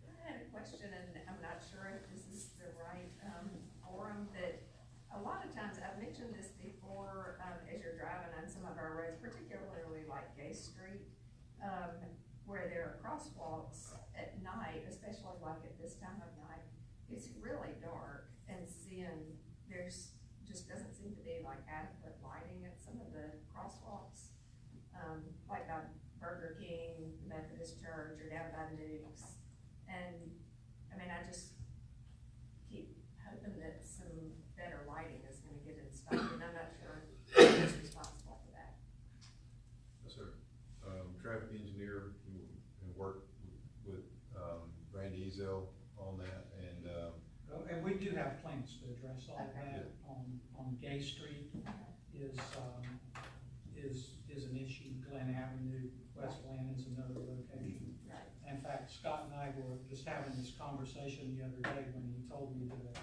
I had a question, and I'm not sure if this is the right, forum, that a lot of times, I've mentioned this before, as you're driving on some of our roads, particularly like Gay Street, where there are crosswalks at night, especially like at this time of night, it's really dark, and there's just doesn't seem to be like adequate lighting at some of the crosswalks, like by Burger King, Methodist Church, or down by Nukes. And, I mean, I just keep hoping that some better lighting is gonna get installed, and I'm not sure who's responsible for that. Yes, sir. Traffic engineer, and worked with, Randy Ezel on that, And we do have plans to address all of that on Gay Street is an issue. Glen Avenue, West Glen is another location. In fact, Scott and I were just having this conversation the other day when he told me that a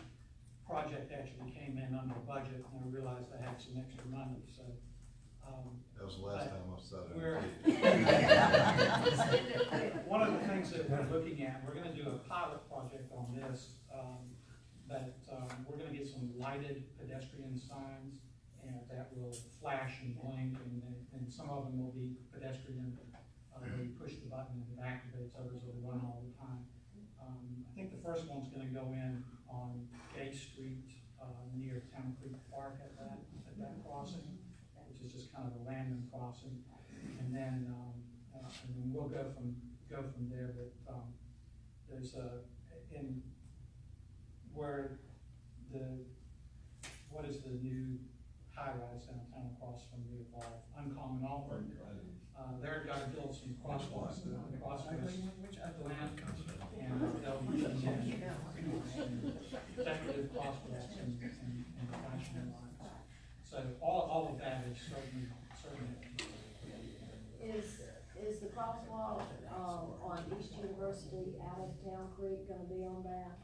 project actually came in under budget, and I realized I had some extra money, so. that was the last time I saw that. One of the things that we're looking at, we're gonna do a pilot project on this, we're gonna get some lighted pedestrian signs, and that will flash and blink, and some of them will be pedestrian, where you push the button and it activates, others will run all the time. I think the first one's gonna go in on Gay Street, near Town Creek Park at that crossing, which is just kind of a random crossing, and then we'll go from there. But there's what is the new high-rise downtown across from the Evolve, Uncommon Auburn? They're gonna build some crosswalks, and they'll be decorative crosswalks and flashing lights. So all of that is certainly. Is the crosswalk, on East University out of Town Creek gonna be on that?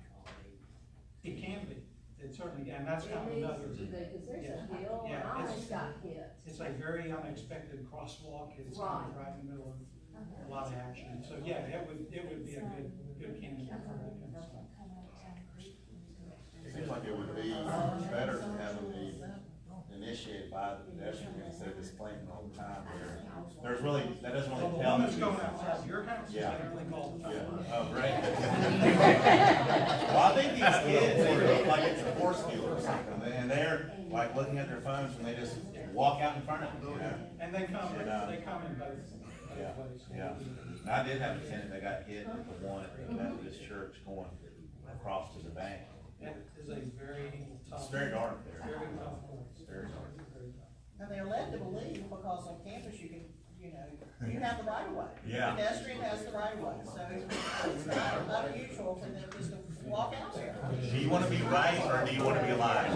It can be, it certainly can, that's kind of another. It needs to be, cause there's Yeah. a hill, and Yeah, I it's- almost got hit. It's a very unexpected crosswalk, it's kind of right in the middle of a lot of action, so yeah, it would be a good candidate for that kind of stuff. It seems like it would be better to have them be initiated by the pedestrian instead of just playing all the time there. There's really, that doesn't Well, really the tell one that's me. going outside your house is Yeah. everything all the time. Yeah, oh, great. Well, I think these kids, they look like it's a horse dealer or something, and they're like looking at their phones and they just walk out in front of them, you know? And they come in both Yeah, ways. yeah. And I did have a tenant that got hit at the one at the Methodist church going across to the bank. That is a very tough. It's very dark there. Very tough place. It's very dark. Very tough. And they're led to believe, because on campus you can, you have the right of way. Yeah. Pedestrian has the right of way, so it's not unusual for them just to walk out there. Do you wanna be right or do you wanna be alive?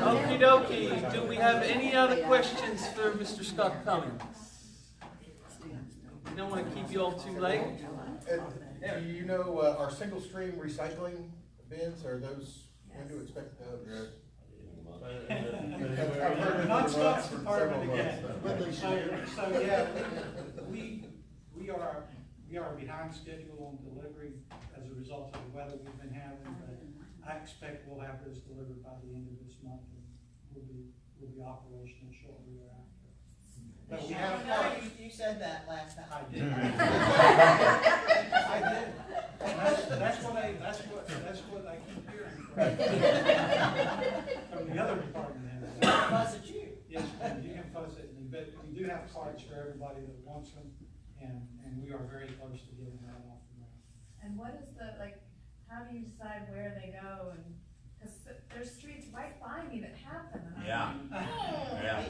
Okie dokie, do we have any other questions for Mr. Scott Cummings? We don't want to keep you all too late. Do you know, our single stream recycling bins, are those, when do you expect those? Non-stop department again. So yeah, we are behind schedule on delivery as a result of the weather we've been having, but I expect we'll have those delivered by the end of this month, and we'll be operational shortly thereafter. But we have parts. You said that last time. I did. I did. And that's what I keep hearing from the other department heads. Fuss at you. Yes, ma'am, you can fuss at me, but we do have parts for everybody that wants them, and we are very close to getting that off the ground. And what is how do you decide where they go, and Cause there's streets right by me that have them, and I'm Yeah. like, oh. Yeah,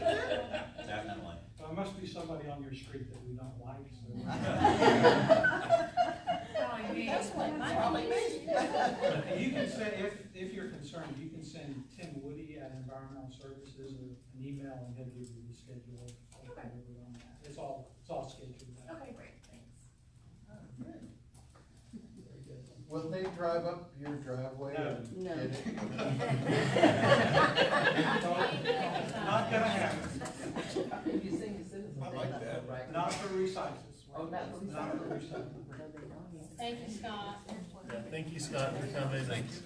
definitely. There must be somebody on your street that we don't like, so. Probably me. That's what, probably me. You can send, if you're concerned, you can send Tim Woody at Environmental Services an email and he'll give you the schedule of delivery on that. It's all scheduled out. Okay, great, thanks. Will they drive up your driveway and No. get it? Not gonna happen. I like that. Not for recycles. Oh, not for Not for recycling. Thank you, Scott. Yeah, thank you, Scott, for coming. Thanks.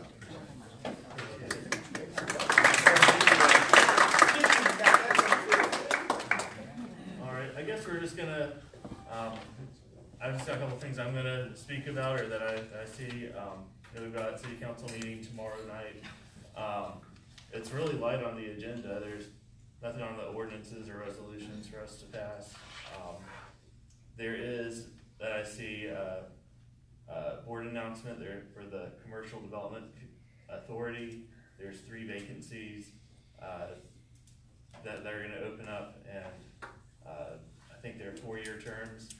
All right, I guess we're just gonna, I've just got a couple things I'm gonna speak about, or that I see, we've got a city council meeting tomorrow night. It's really light on the agenda, there's nothing on the ordinances or resolutions for us to pass. There is, that I see, board announcement there for the Commercial Development Authority. There's 3 vacancies, that they're gonna open up, and, I think they're 4-year terms.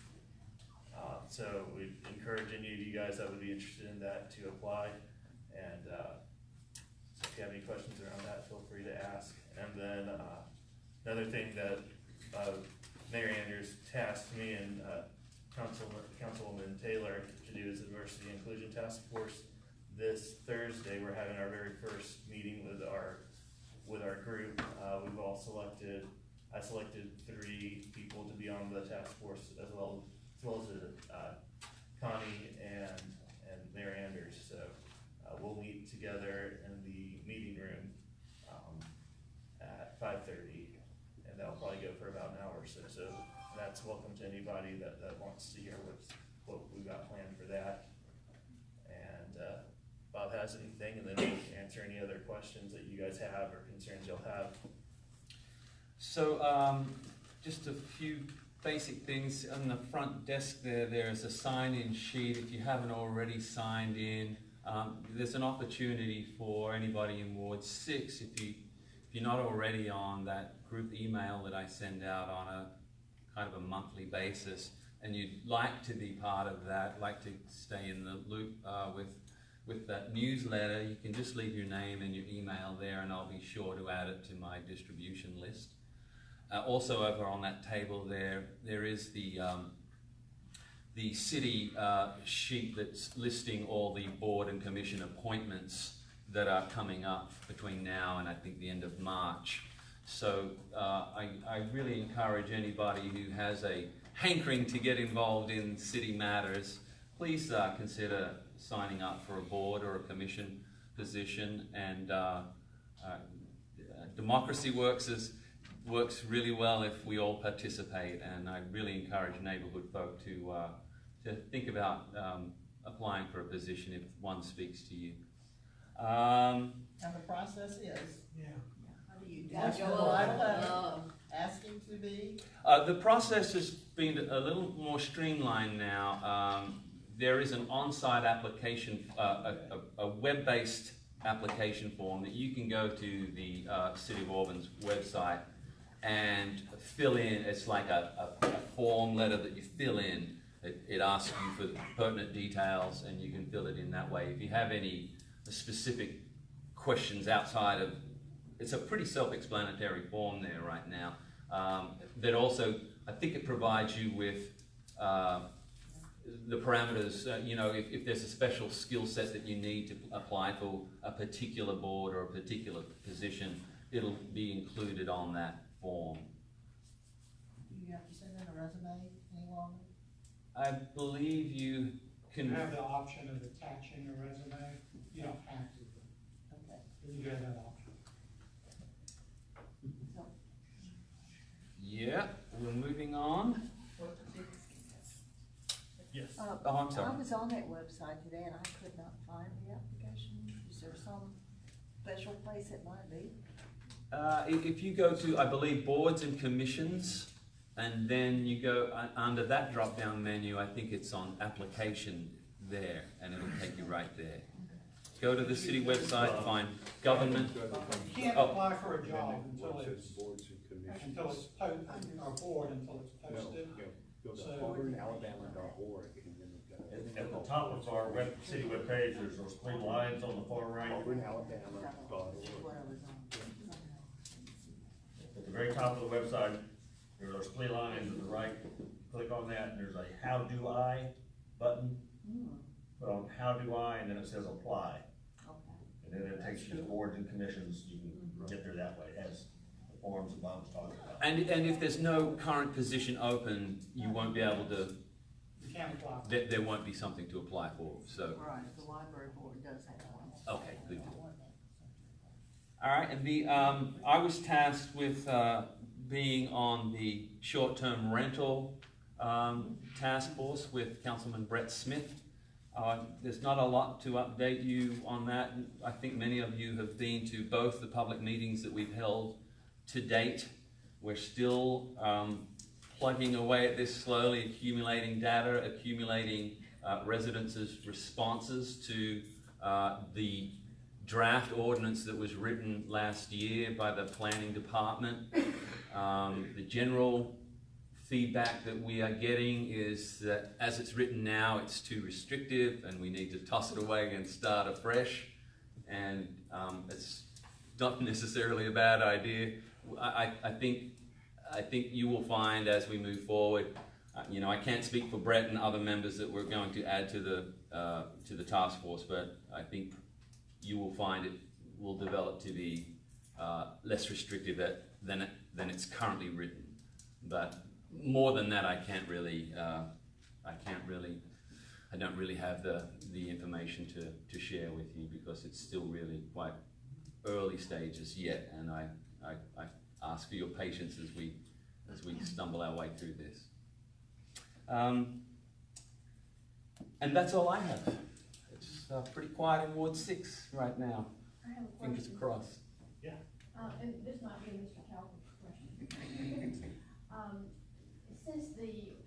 So we encourage any of you guys that would be interested in that to apply. And, so if you have any questions around that, feel free to ask. And then, another thing that, Mayor Andrews tasked me and, Councilwoman Taylor to do is the Diversity Inclusion Task Force. This Thursday, we're having our very first meeting with our group. We've all selected, I selected 3 people to be on the task force, as well as Connie and Mayor Andrews. So we'll meet together in the meeting room at 5:30, and that'll probably go for about an hour or so. So that's welcome to anybody that wants to hear what we've got planned for that. And Bob has anything, and then we can answer any other questions that you guys have or concerns you'll have. So, just a few basic things. On the front desk there's a sign-in sheet. If you haven't already signed in, there's an opportunity for anybody in Ward 6, if you're not already on that group email that I send out on a kind of a monthly basis, and you'd like to be part of that, like to stay in the loop with that newsletter, you can just leave your name and your email there, and I'll be sure to add it to my distribution list. Also over on that table there is the city sheet that's listing all the board and commission appointments that are coming up between now and I think the end of March. So I really encourage anybody who has a hankering to get involved in city matters, please consider signing up for a board or a commission position. And democracy works really well if we all participate, and I really encourage neighborhood folk to think about applying for a position if one speaks to you. And the process is? Yeah. How do you ask for a letter, asking to be? The process has been a little more streamlined now. There is an on-site application, a web-based application form that you can go to the City of Auburn's website and fill in. It's like a form letter that you fill in. It asks you for pertinent details, and you can fill it in that way. If you have any specific questions outside of, it's a pretty self-explanatory form there right now. That also, I think it provides you with the parameters, if there's a special skill set that you need to apply for a particular board or a particular position, it'll be included on that form. Do you have to send in a resume any longer? I believe you You can. have the option of attaching a resume. You don't have to, Okay. but you have that option. Yeah, we're moving on. Yes. Oh, I'm sorry. I was on that website today and I could not find the application. Is there some special place it might be? If you go to, I believe, boards and commissions, and then you go under that drop-down menu, I think it's on application there, and it'll take you right there. go to the city website, find government. You can't Oh. apply for a job until it's posted, or board until it's posted. So, auburnalabama.org. At the top of our city webpage, there's those three lines on the far right. auburnalabama.org. At the very top of the website, there are those three lines on the right. Click on that, and there's a How Do I button. Put on How Do I, and then it says Apply. And then it takes you to boards and commissions. You can get there that way, as the forms that Bob was talking about. And if there's no current position open, you won't be able to, you can't apply. there won't be something to apply for, so. Right, the library board does have one. Okay, good. All right, and I was tasked with being on the short-term rental task force with Councilman Brett Smith. There's not a lot to update you on that. I think many of you have been to both the public meetings that we've held to date. We're still plugging away at this slowly, accumulating data, accumulating residents' responses to the draft ordinance that was written last year by the planning department. The general feedback that we are getting is that as it's written now, it's too restrictive and we need to toss it away and start afresh. And it's not necessarily a bad idea. I think you will find as we move forward, you know, I can't speak for Brett and other members that we're going to add to the task force, but I think you will find it will develop to be less restrictive than it's currently written. But more than that, I don't really have the information to share with you because it's still really quite early stages yet, and I ask for your patience as we stumble our way through this. And that's all I have. It's pretty quiet in Ward 6 right now. I have a Fingers question. crossed. And this might be a Mr. Calvin's question. Since the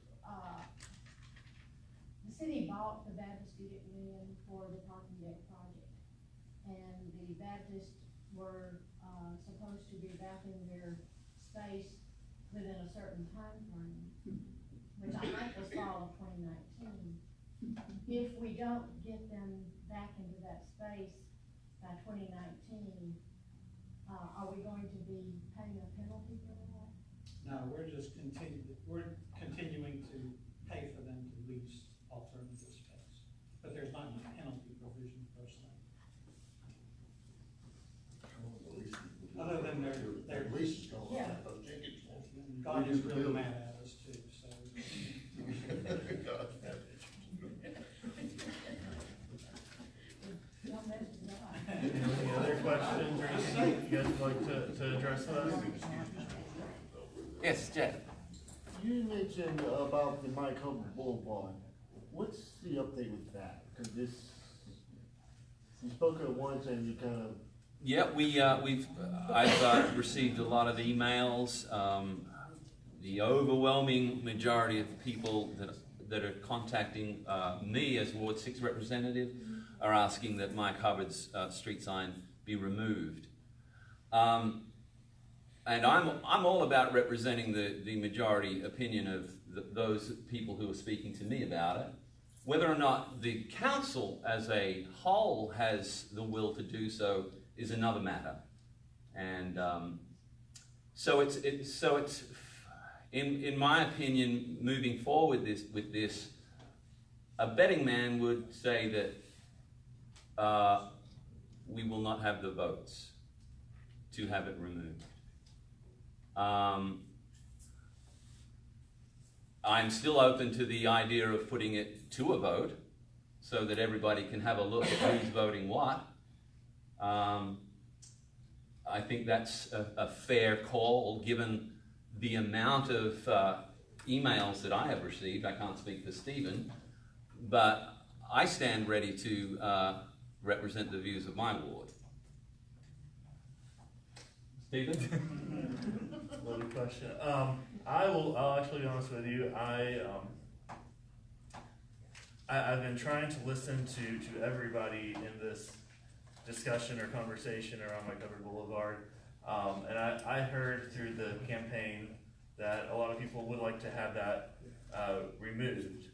city bought the Baptist Student Union for the parking deck project, and the Baptists were supposed to be back in their space within a certain time frame, which I think was fall of 2019. If we don't get them back into that space by 2019, are we going to be paying a penalty for that? No, we're continuing to pay for them to lease alternative space, but there's not a penalty provision per se. Other than their lease. Yeah. God is really mad at us too, so. Don't mess with God. Any other questions or anything you guys would like to address with us? Yes, Jeff. You mentioned about the Mike Hubbard Boulevard. What's the update with that? Because you spoke at once and you kind of. Yeah, I've received a lot of emails. The overwhelming majority of people that are contacting me as Ward 6 representative are asking that Mike Hubbard's street sign be removed. And I'm all about representing the majority opinion of those people who are speaking to me about it. Whether or not the council as a whole has the will to do so is another matter. And so it's in my opinion, moving forward with this, a betting man would say that we will not have the votes to have it removed. I'm still open to the idea of putting it to a vote so that everybody can have a look at who's voting what. I think that's a fair call given the amount of emails that I have received. I can't speak for Stephen, but I stand ready to represent the views of my ward. Stephen? Another question. I'll actually be honest with you. I've been trying to listen to everybody in this discussion or conversation around My Covered Boulevard. And I heard through the campaign that a lot of people would like to have that removed.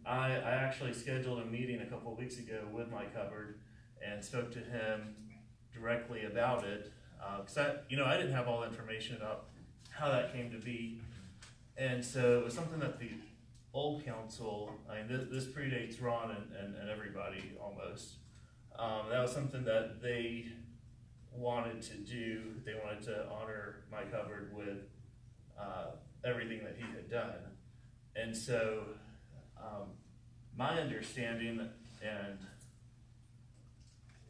I actually scheduled a meeting a couple of weeks ago with My Covered and spoke to him directly about it. Cause I didn't have all the information about how that came to be. And so it was something that the old council, I mean, this predates Ron and everybody almost. That was something that they wanted to do. They wanted to honor My Covered with everything that he had done. And so my understanding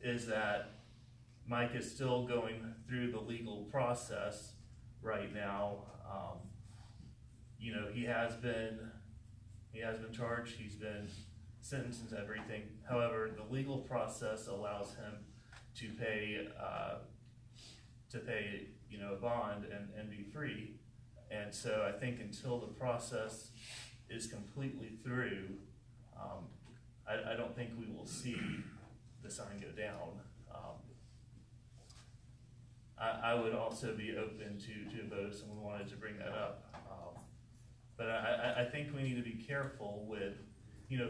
is that Mike is still going through the legal process right now. He has been charged, he's been sentenced and everything. However, the legal process allows him to pay a bond and be free. And so I think until the process is completely through, I don't think we will see the sign go down. I would also be open to a vote if someone wanted to bring that up. But I think we need to be careful with,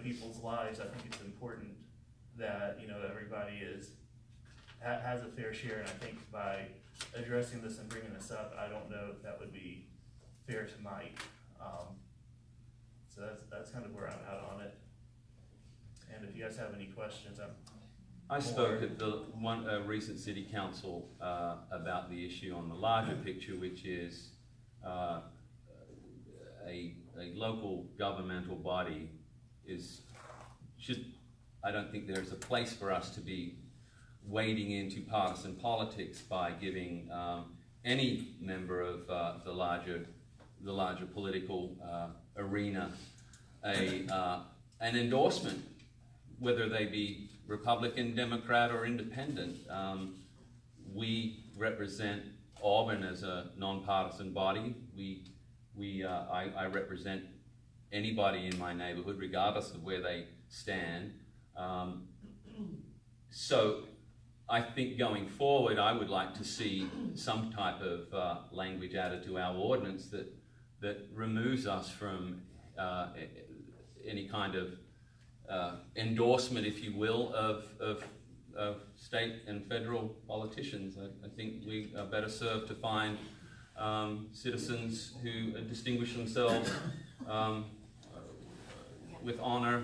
people's lives. I think it's important that, everybody has a fair share. And I think by addressing this and bringing this up, I don't know if that would be fair to Mike. So that's kind of where I'm at on it. And if you guys have any questions, I spoke at the recent city council about the issue on the larger picture, which is a local governmental body I don't think there's a place for us to be wading into partisan politics by giving any member of the larger political arena an endorsement, whether they be Republican, Democrat, or Independent. We represent Auburn as a nonpartisan body. I represent anybody in my neighborhood, regardless of where they stand. So I think going forward, I would like to see some type of language added to our ordinance that removes us from any kind of endorsement, if you will, of state and federal politicians. I think we are better served to find citizens who distinguish themselves with honor,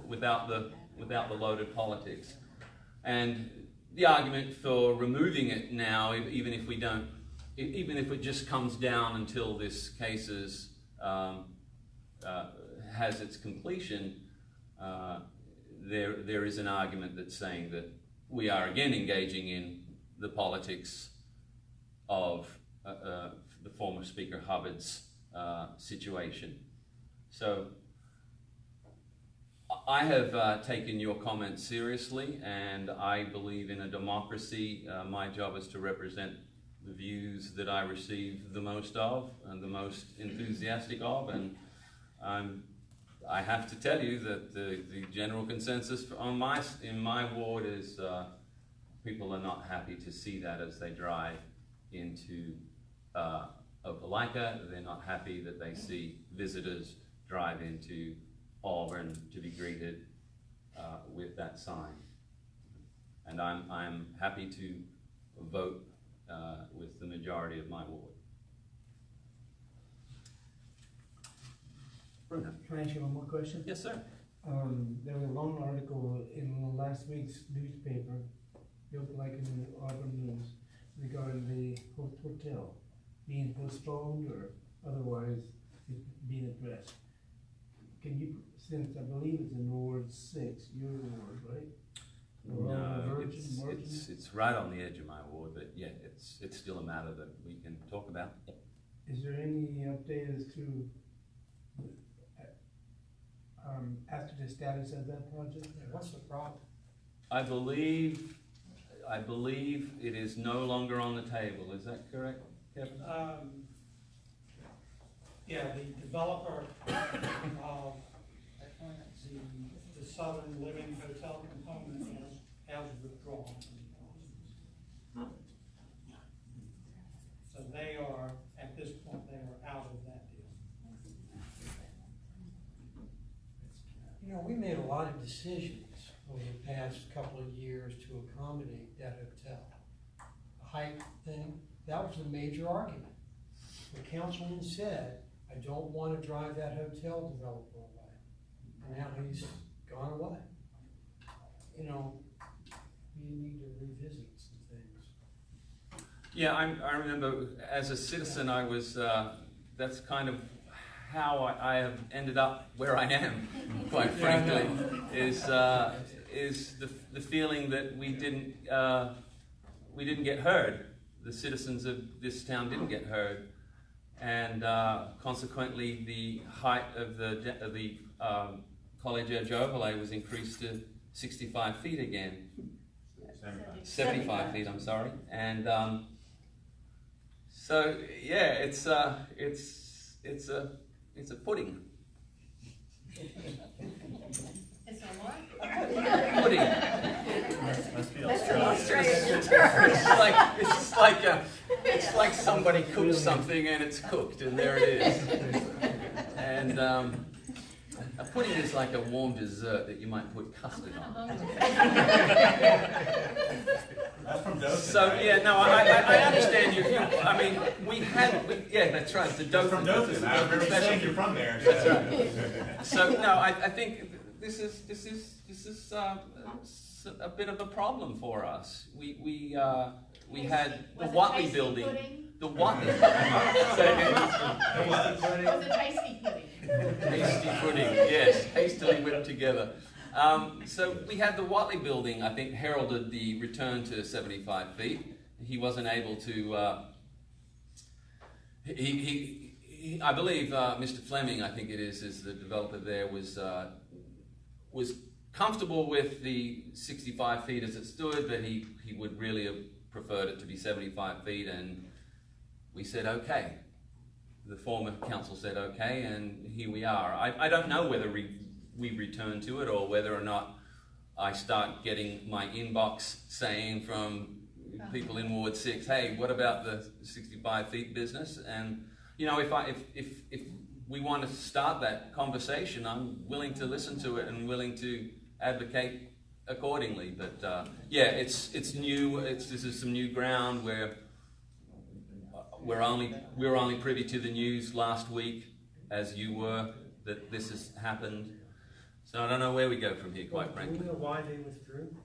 without the loaded politics. And the argument for removing it now, even if it just comes down until this case has its completion, there is an argument that's saying that we are again engaging in the politics of the former Speaker Hubbard's situation. So I have taken your comments seriously, and I believe in a democracy. My job is to represent the views that I receive the most of and the most enthusiastic of, and I have to tell you that the general consensus in my ward is people are not happy to see that as they drive into Opelika. They're not happy that they see visitors drive into Auburn to be greeted with that sign. And I'm happy to vote with the majority of my ward. Bruno. Can I ask you one more question? Yes, sir. There was a long article in last week's newspaper, like in the Auburn News, regarding the hotel being postponed or otherwise being addressed. Can you, since I believe it's in Ward 6, your ward, right? No, it's right on the edge of my ward, but yeah, it's still a matter that we can talk about. Is there any update as to after the status of that project? What's the problem? I believe it is no longer on the table. Is that correct, Kevin? Yeah, the developer of the Southern Living Hotel component has withdrawn from the Parsons. So they are, at this point, they are out of that deal. You know, we made a lot of decisions over the past couple of years to accommodate that hotel. The height thing, that was a major argument. The councilman said, I don't want to drive that hotel developer away. And now he's gone away. You know, we need to revisit some things. Yeah, I remember as a citizen, I was, that's kind of how I have ended up where I am, quite frankly, is the feeling that we didn't get heard. The citizens of this town didn't get heard, and consequently, the height of the college edge overlay was increased to 65 feet again. 75 feet, I'm sorry, and so yeah, it's a pudding. It's a what? Pudding. Must be It's like somebody cooked something and it's cooked and there it is. And a pudding is like a warm dessert that you might put custard on. That's from Dothan, So right? yeah, no, I understand you. I mean, yeah, that's right. The That's from Dothan. Dothan. I remember you saying you're from there. That's right. So no, I think this is a bit of a problem for us. We had the Watley building. Pudding? The Watley. Was it tasty pudding? Hasty pudding, yes, hastily whipped together. So we had the Watley building, I think, heralded the return to 75 feet. He wasn't able to, I believe Mr. Fleming, I think it is the developer there, was comfortable with the 65 feet as it stood, but he would really have preferred it to be 75 feet, and we said okay. The former council said okay, and here we are. I don't know whether we return to it or whether or not I start getting my inbox saying from people in Ward 6, hey, what about the 65 feet business? And you know, if we want to start that conversation, I'm willing to listen to it and willing to advocate accordingly. But yeah, it's new. This is some new ground where we were only privy to the news last week, as you were, that this has happened. So I don't know where we go from here, quite frankly. Do you know why they withdrew?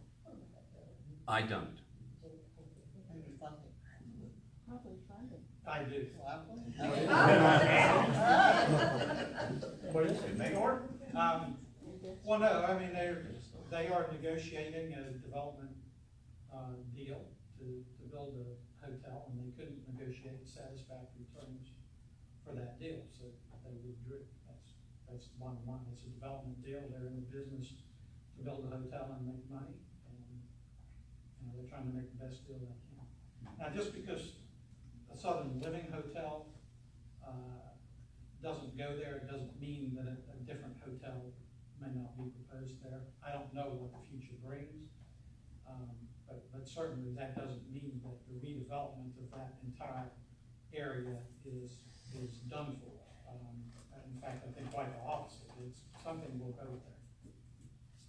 I don't. Maybe funding. Probably funded. I do. What is it? Mayor? Well, no, I mean, they are negotiating a development deal to build a hotel, and they couldn't negotiate satisfactory terms for that deal, so they withdrew. That's the bottom line. It's a development deal. They're in the business to build a hotel and make money, and you know, they're trying to make the best deal they can. Now, just because a Southern Living hotel doesn't go there, it doesn't mean that a different hotel may not be proposed there. I don't know what the future brings, but certainly that doesn't mean that the redevelopment of that entire area is done for. In fact, I think quite the opposite. It's something will go there,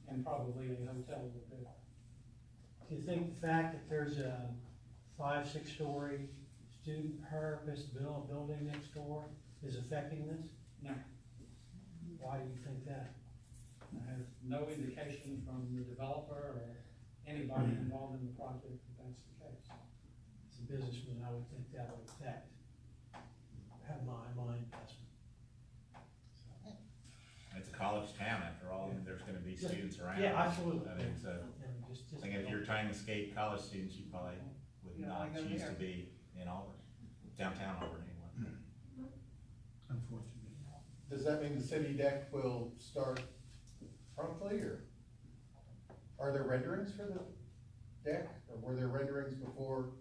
and probably a hotel will go there. Do you think the fact that there's a 5-6 story student purpose building next door is affecting this? No. Why do you think that? I have no indication from the developer or anybody involved in the project that that's the case. As a businessman, I would think that would affect my investment. It's a college town after all, and there's gonna be students around. Yeah, absolutely. I mean, so, I think if you're trying to escape college students, you probably would not choose to be in Auburn, downtown Auburn anyway. Unfortunately. Does that mean the city deck will start promptly, or are there renderings for the deck? Or were there renderings before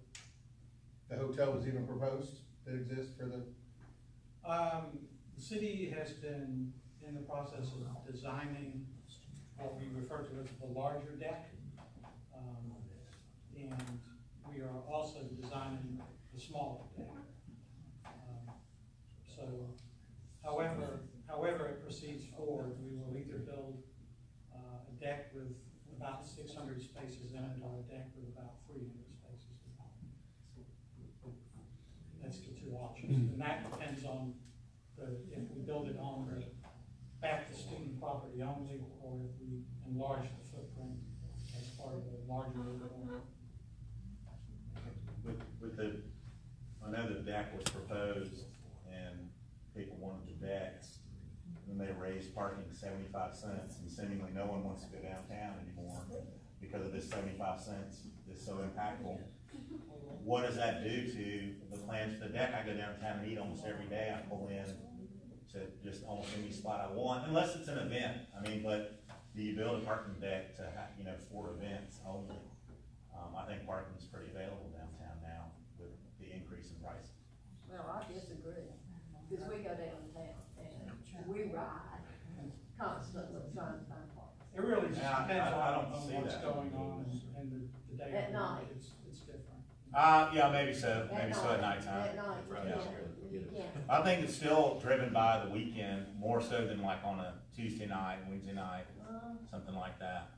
the hotel was even proposed that exist for the? The city has been in the process of designing what we refer to as the larger deck. And we are also designing the smaller deck. So, however it proceeds forward, we will either build a deck with about 600 spaces in it, or a deck with about 300 spaces in it. That's the two options, and that depends on if we build it on the back to student property only, or if we enlarge the footprint as part of a larger overall. With the, I know the deck was proposed and people wanted the decks, and they raised parking 75 cents, and seemingly no one wants to go downtown anymore because of this 75 cents that's so impactful. What does that do to the plans for the deck? I go downtown and eat almost every day. I pull in to just almost any spot I want, unless it's an event. I mean, but do you build a parking deck to have, for events only? I think parking is pretty available downtown now with the increase in price. Well, I disagree, because we go downtown and we ride constantly trying to find parking. It really just Yeah, depends I on don't see what's that. going on and the day. At night. It's different. Yeah, maybe so. Maybe so at nighttime. At night, you can't. I think it's still driven by the weekend more so than like on a Tuesday night, Wednesday night, something like that.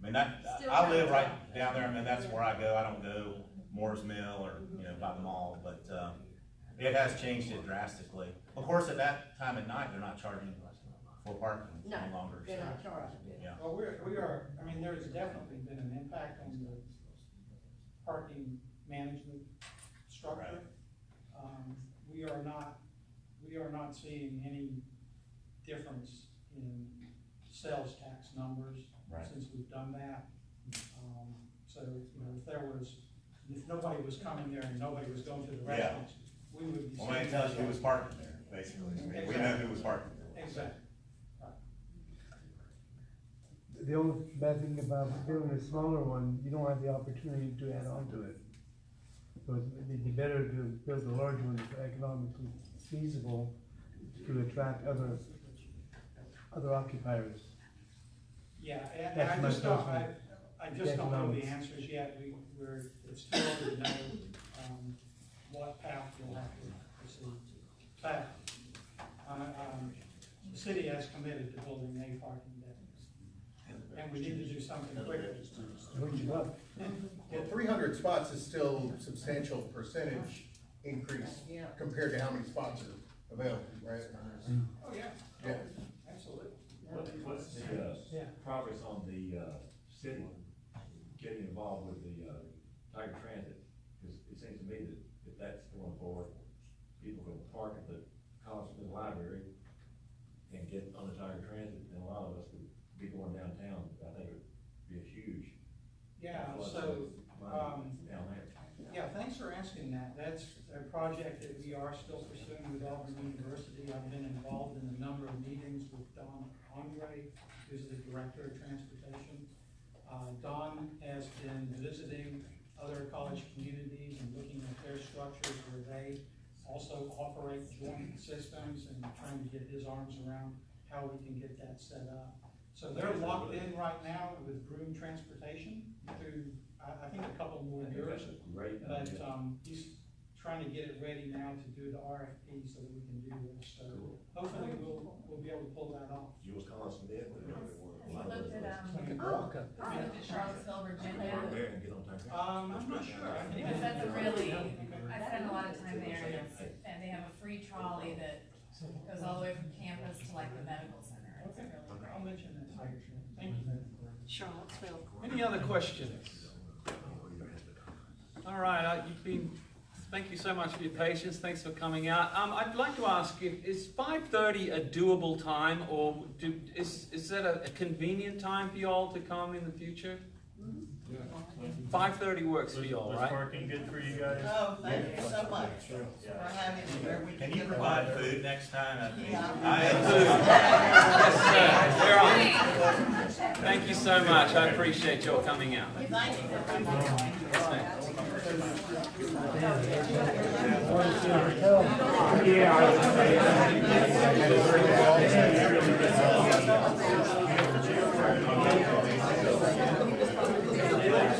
I mean, I live right down there. I mean, that's where I go. I don't go Moore's Mill or by the mall, but it has changed it drastically. Of course, at that time at night, they're not charging for parking any longer. They're so, not charging. yeah. Well, we are, I mean, there's definitely been an impact on the parking management structure. We are not seeing any difference in sales tax numbers since we've done that. So, if nobody was coming there and nobody was going to the restaurants, we would be. Well, it tells you who was parking there, basically. We know who was parking there. Exactly. The only bad thing about building a smaller one, you don't have the opportunity to add on to it. So it'd be better to build a larger one that's economically feasible to attract other occupiers. Yeah, and That's I my just don't, personal I just don't know the economics. answers yet. It's too early to know, what path we'll have to proceed. But, the city has committed to building a parking deck. And we need to do something quickly. Where'd you look? Well, 300 spots is still a substantial percentage increase compared to how many spots are available, right? Oh, yeah. Yeah. Absolutely. What's the progress on the city getting involved with the Tiger Transit? Because it seems to me that if that's going forward, people can park at the College Library and get on the Tiger Transit, and a lot of us would be going downtown. I think it would be a huge. Yeah, influx so, of money down there. yeah, thanks for asking that. That's a project that we are still pursuing with Auburn University. I've been involved in a number of meetings with Don Andre, who's the Director of Transportation. Don has been visiting other college communities and looking at their structures where they also operate joint systems and trying to get his arms around how we can get that set up. So they're locked in right now with Broome Transportation through, I think, a couple more years. Great. But he's trying to get it ready now to do the RFP so that we can do this. So hopefully we'll be able to pull that off. You was Wisconsin did. We looked at Charlottesville, Virginia. I'm not sure. I think Because that's a really, I spend a lot of time there, and they have a free trolley that goes all the way from campus to like the medical center. It's Okay, really I'll great. mention that. Thank you. Charlottesville. Any other questions? All right, thank you so much for your patience. Thanks for coming out. I'd like to ask you, is 5:30 a doable time, or is that a convenient time for you all to come in the future? 5:30 works for you all, Was right? parking good for you guys? Oh, thank you so much for having me here. We Can you get the provide word. food next time? Yeah. Yes, sir. We're on. Thank you so much. I appreciate your coming out. Thank you. Yeah.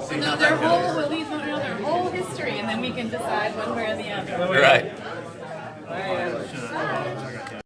So know their whole, we'll know their whole history, and then we can decide one way or the other. Right.